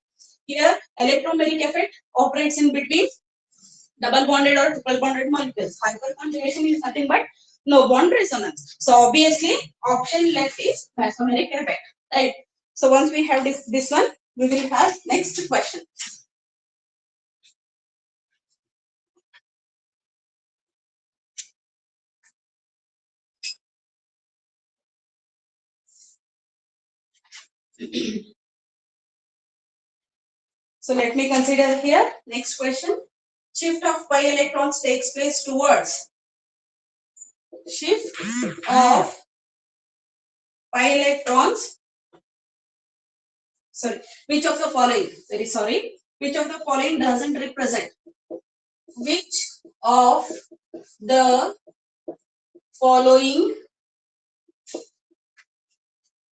Here electromeric effect operates in between double bonded or triple bonded molecules. Hyperconjugation is nothing but no bond resonance. So obviously option left is mesomeric effect, right? So once we have this one, we will have next question. So let me consider here next question. Shift of pi electrons takes place towards. Shift of pi electrons. Sorry, which of the following? Very sorry. Which of the following doesn't represent? Which of the following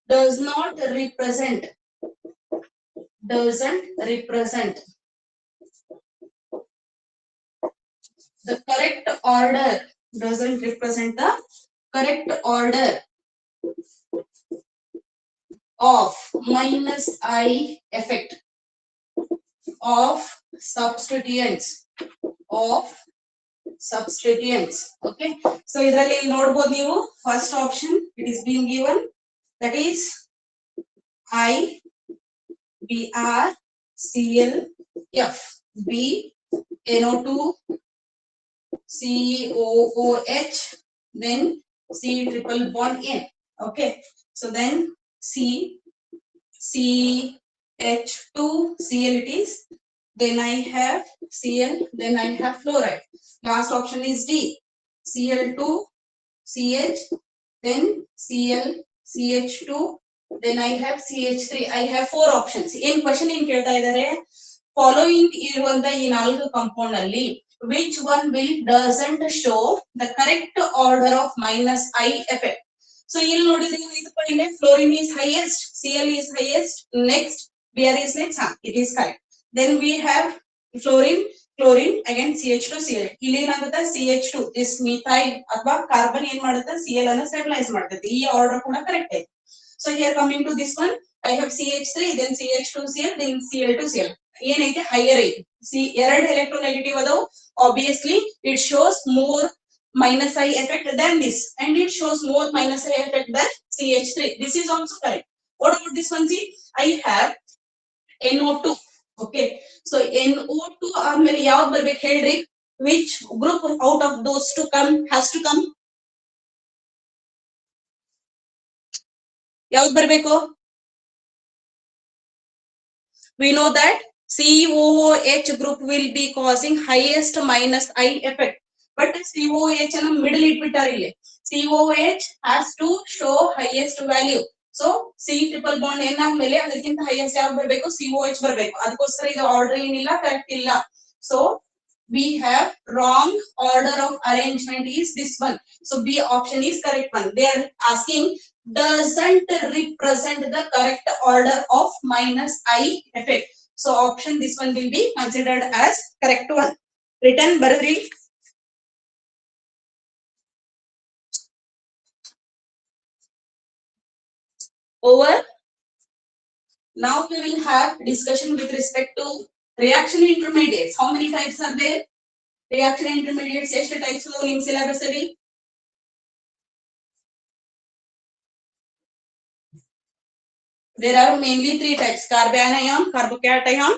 does not represent? Doesn't represent. The correct order doesn't represent the correct order of minus I effect of substituents okay. So ಇದರಲ್ಲಿ ನೋಡಬಹುದು ನೀವು first option it is being given, that is IBrClF, B NO2 COOH, then C triple bond N. Okay, so then CH2 Cl it is, then I have Cl, then I have fluoride. Last option is D, Cl2 CH, then Cl CH2, then I have CH3. I have 4 options. In question in ಕೇಳ್ತಾ ಇದ್ದಾರೆ, following ಇರುವಂತ ಈ 4 compound ಅಲ್ಲಿ which one will doesn't show the correct order of minus I effect. So ಇಲ್ಲಿ ನೋಡಿದ್ರೆ ಇದಕ್ಕೆ ಇಲ್ಲಿ fluorine is highest, Cl is highest, next Br is next, it is correct. Then we have fluorine, again CH2 Cl. ಇಲ್ಲಿ ಏನಾಗುತ್ತೆ CH2 this methyl ಅಥವಾ carbon ಏನ್ ಮಾಡುತ್ತೆ Cl ಅನ್ನು ಸ್ಟೆಬಿಲೈಸ್ ಮಾಡುತ್ತೆ. ಈ ಆರ್ಡರ್ ಕೂಡ ಕರೆಕ್ಟ್ ಇದೆ. So here coming to this one, I have CH3, then CH2 Cl, then Cl2 Cl. ಏನೈತೆ higher ಐತೆ. See ಎರಡು electronegative ಅದಾವು, obviously it shows more minus I effect than this, and it shows more minus I effect than CH3. This is also correct. What about this one? See, I have NO2. Okay, so NO2 ಆದ್ಮೇಲೆ ಯಾವ್ದು ಬರ್ಬೇಕು ಹೇಳ್ರಿ? Which group out of those two has to come? ಯಾವ್ದು ಬರ್ಬೇಕು? We know that COOH group will be causing highest minus I effect, but COOH ಅನ್ನು middle ಇಟ್ಬಿಟ್ಟಾರೆ ಇಲ್ಲಿ. COOH has to show highest value. So C triple bond N ಆದ್ಮೇಲೆ ಅದಕ್ಕಿಂತ highest ಯಾವ್ದು ಬರಬೇಕು? COH ಬರಬೇಕು. ಅದಕ್ಕೋಸ್ಕರ ಇದು ಆರ್ಡರ್ ಏನಿಲ್ಲ, ಕರೆಕ್ಟ್ ಇಲ್ಲ. So we have wrong order of arrangement is this one. So B option is correct one. They are asking doesn't represent the correct order of minus I effect. So option this one will be considered as correct one. Written barri. Over. Now we will have discussion with respect to reaction intermediates. How many types are there? Reaction intermediates ಎಷ್ಟು types in syllabus ಅಲ್ಲಿ? There are mainly 3 types: carbanion, carbocation,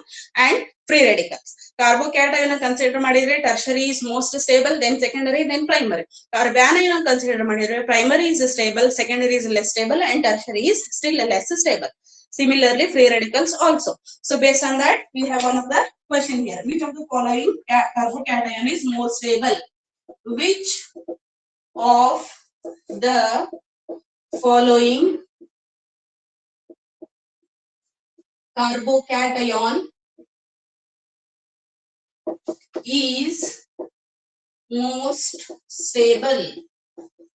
and free radicals. Carbocation consider ಮಾಡಿದ್ರೆ tertiary is most stable, then secondary, then primary. Carbanion consider ಮಾಡಿದ್ರೆ primary is stable, secondary is less stable, and tertiary is still less stable. Similarly, free radicals also. So based on that, we have one of the question here: which of the following carbocation is more stable? Which of the following carbocation is most stable?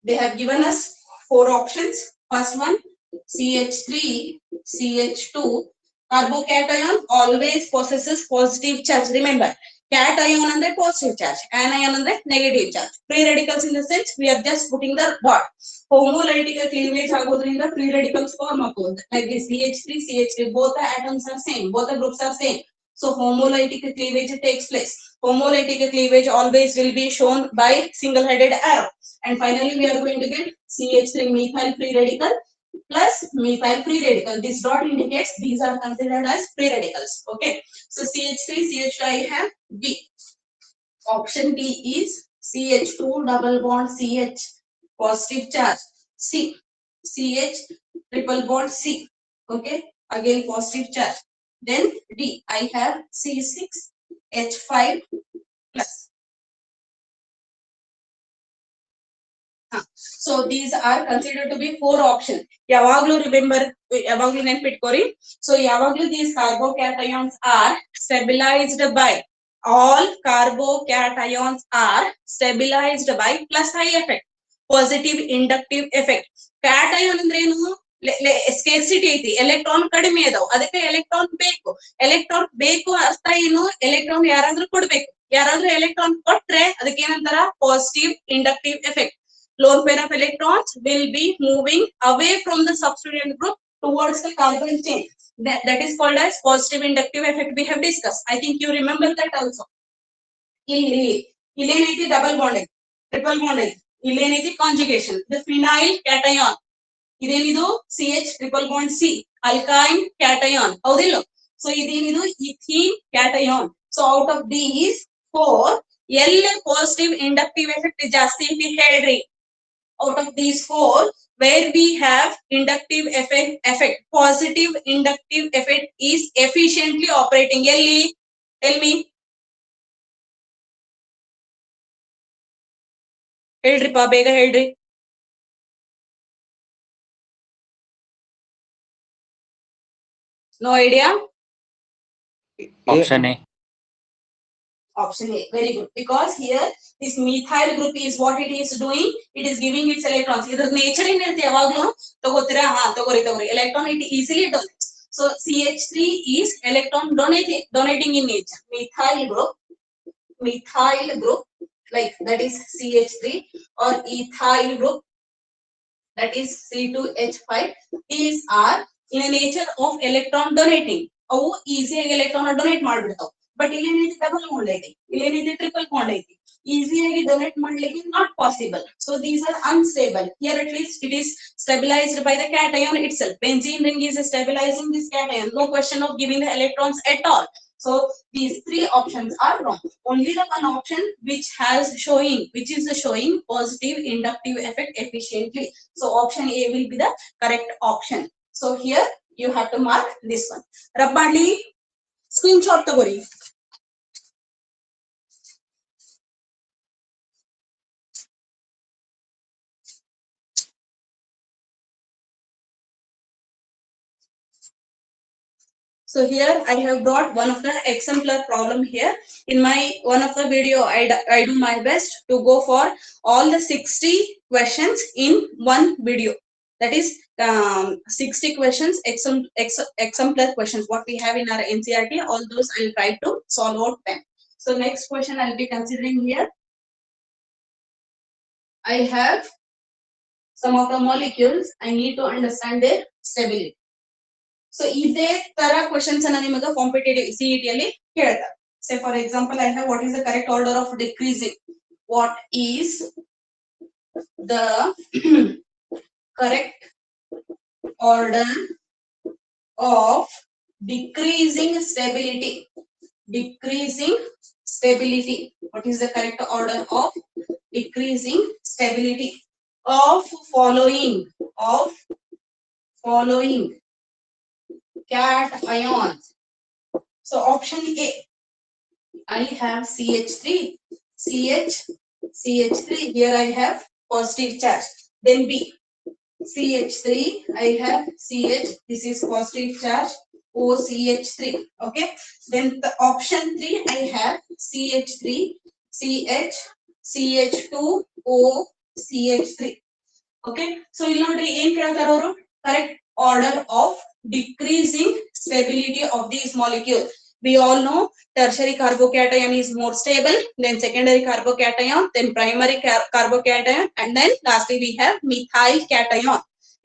They have given us 4 options. First one, CH3, CH2. Carbocation always possesses positive charge. Remember, cation and the positive charge, anion and the negative charge. Free radicals in the sense we are just putting the dot. Homolytic cleavage agodrinda free radicals form agodu. Like this CH3, CH3, both the atoms are same, both the groups are same. So homolytic cleavage takes place. Homolytic cleavage always will be shown by single-headed arrow. And finally, we are going to get CH3 methyl free radical plus methyl free radical. This dot indicates these are considered as free radicals. Okay. So CH3, CH2 I have B. Option D is CH2 double bond CH positive charge. C. CH triple bond C. Okay. Again positive charge. Then D. I have C6H5 plus. So these are considered to be 4 options. Yavaglu remember, yavaglu ನೆನಪಿಟ್ಕೋರಿ. So yavaglu these carbocations are stabilized by, all carbocations are stabilized by plus I effect, positive inductive effect. Cation ಅಂದ್ರೆ ಏನು? Scarcity ಐತಿ, electron ಕಡಿಮೆ ಅದಾವ, ಅದಕ್ಕೆ electron ಬೇಕು ಅರ್ಥ ಏನು? Electron ಯಾರಾದ್ರೂ ಕೊಡ್ಬೇಕು, ಯಾರಾದ್ರೂ ಎಲೆಕ್ಟ್ರಾನ್ ಕೊಟ್ರೆ ಅದಕ್ಕೆ ಏನಂತಾರ? Positive inductive effect. Lone pair of electrons will be moving away from the substituent group towards the carbon chain. that is called as positive inductive effect. We have discussed. I think you remember that also. Illenity double bond, triple bond, illenity conjugation. The phenyl cation. Idenidu CH triple bond C, alkyne cation. Houdillo. So idenidu ethene cation. So out of these four, L positive inductive effect is jasti anti ಹೇಳ್ರಿ. Out of these four, where we have inductive effect, positive inductive effect is efficiently operating. Elli, tell me. ಹೇಳ್ರಿಪ್ಪ ಬೇಗ ಹೇಳ್ರಿ. No idea? Option A. Option A. Very good. Because here this methyl group is what it is doing. It is giving its electrons. Either nature in it yavaglu tagotira tagori electron it easily donates. So CH3 is electron donating in nature. Methyl group like that is CH3 or ethyl group that is C2H5. These are in a nature of electron donating. ಅವು ಈಸಿಯಾಗಿ electron donate ಮಾಡ್ಬಿಡ್ತಾವ. But ಇಲ್ಲೇನೈತಿ double bond ಐತಿ, ಇಲ್ಲೇನೈತಿ triple bond ಐತಿ. ಈಸಿಯಾಗಿ ಡೊನೇಟ್ ಮಾಡ್ಲಿಕ್ಕೆ not possible. So these are unstable. Here at least it is stabilized by the cation itself. Benzene ring is stabilizing this cation. No question of giving the electrons at all. So these three options are wrong. Only the one option which is showing positive inductive effect efficiently. So option A will be the correct option. So here you have to mark this one. Rabbali, screenshot tagori. So here I have brought one of the exemplar problem here. In my one of the video, I do my best to go for all the 60 questions in one video. That is 60 questions, exemplar questions, what we have in our NCERT, all those I'll try to solve out them. So next question I'll be considering here. I have some of the molecules. I need to understand their stability. So ಇದೇ ತರ questions ಅನ್ನ ನಿಮಗೆ competitive CET ಅಲ್ಲಿ ಕೇಳ್ತಾರೆ. Say for example, I have what is the correct order of decreasing? What is the correct order of decreasing stability? Decreasing stability. What is the correct order of decreasing stability of following cations? So option A, I have CH3, CH3. Here I have positive charge. Then B, CH3. I have CH. This is positive charge. OCH3. Okay. Then the option 3, I have CH3, CH, CH2O, CH3. Okay. So ಇಲ್ಲಿ ನೋಡ್ರಿ ಏನ್ ಕೇಳ್ತಾರ ಅವರು, correct order of decreasing stability of these molecules. We all know tertiary carbocation is more stable, then secondary carbocation, then primary carbocation, and then lastly we have methyl cation.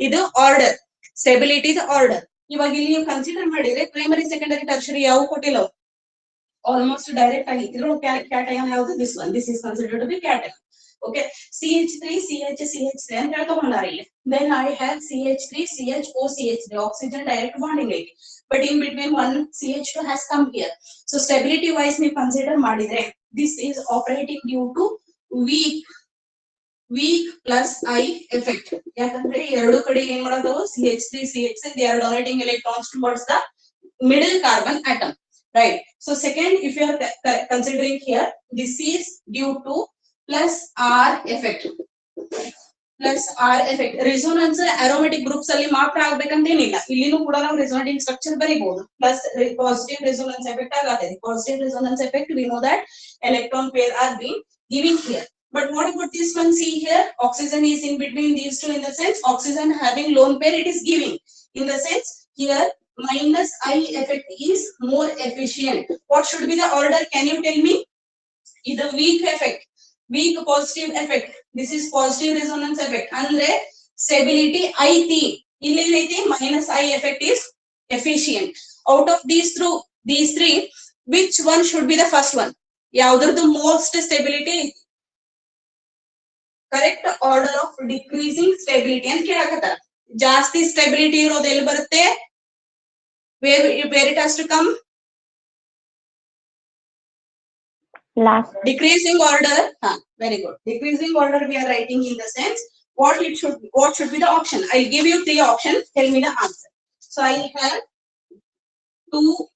Idu order, stability is order. ಇವಾಗ ಇಲ್ಲಿ ನೀವು consider ಮಾಡಿದ್ರೆ primary secondary tertiary ಯಾವ ಕೊಟ್ಟಿಲ್ಲ, almost direct ಆಗಿ ಇದ್ರೂ cation ಯಾವುದು, this one, this is considered to be cation. Okay, CH3, CH, CH3 ಅಂತ ಹೇಳ್ಕೊಂಡಾರ ಇಲ್ಲಿ. Then I have CH3, CH, OCH3, oxygen direct bonding ಐತಿ. But in between one CH2 has come here. So stability wise ನೀವು consider ಮಾಡಿದ್ರೆ this is operating due to weak plus I effect. ಯಾಕಂದ್ರೆ ಎರಡು ಕಡೆ ಏನ್ ಮಾಡೋದು, CH3, CH3, they are donating electrons towards the middle carbon atom, right? So second, if you are considering here, this is due to plus R effect. Plus R effect. Resonance aromatic groups ಅಲ್ಲಿ ಮಾತ್ರ ಆಗ್ಬೇಕಂತೇನಿಲ್ಲ, ಇಲ್ಲಿನೂ ಕೂಡ ನಾವು resonating structure ಬರೀಬಹುದು. Plus positive resonance effect ಆಗತ್ತೆ. Positive resonance effect, we know that electron pair are being given here. But what about this one? See here, oxygen is in between these two, in the sense oxygen having lone pair it is giving. In the sense here minus I effect is more efficient. What should be the order? Can you tell me? Either weak effect, weak positive effect. This is positive resonance effect. Andre stability ಐತಿ, ಇಲ್ಲಿ ಏನೈತಿ minus I effect is efficient. Out of these three, which one should be the first one? Yavudradu most stability? Correct order of decreasing stability ಅಂತ ಕೇಳಕತ್ತಾರ. ಜಾಸ್ತಿ stability ಇರೋದು ಎಲ್ಲಿ ಬರುತ್ತೆ? Where it has to come? Last. Decreasing order. Very good. Decreasing order we are writing in the sense what should be the option. I'll give you 3 options. Tell me the answer. So I have 2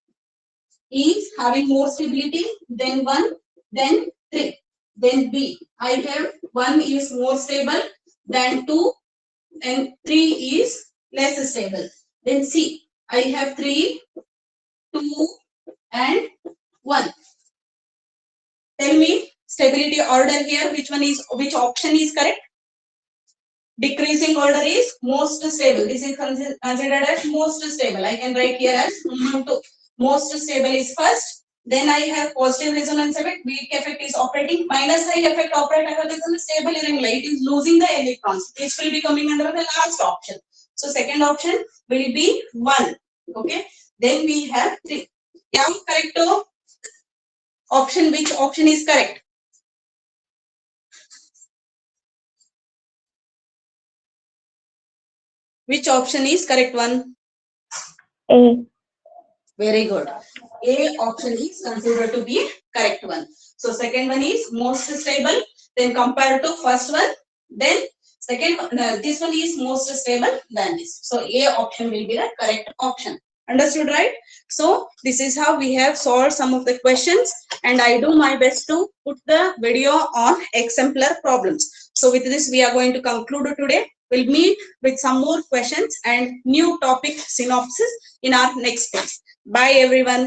is having more stability, then 1, then 3. Then B, I have 1 is more stable than 2 and 3 is less stable. Then C, I have 3, 2 and 1. Tell me stability order here, which option is correct? Decreasing order is most stable. This is considered as most stable. I can write here as 1, 2. Most stable is first. Then I have positive resonance effect. Weak effect is operating. Minus high effect operating on stable irregular. It is losing the electrons. This will be coming under the last option. So second option will be 1. Okay. Then we have 3. Yeah, correct option. Which option is correct? Which option is correct one? A. Very good. A option is considered to be correct one. So second one is most stable. Then compared to first one, then second this one is most stable than this. So A option will be the correct option. Understood, right? So this is how we have solved some of the questions, and I do my best to put the video on exemplar problems. So with this we are going to conclude today. We'll meet with some more questions and new topic synopsis in our next class. Bye everyone.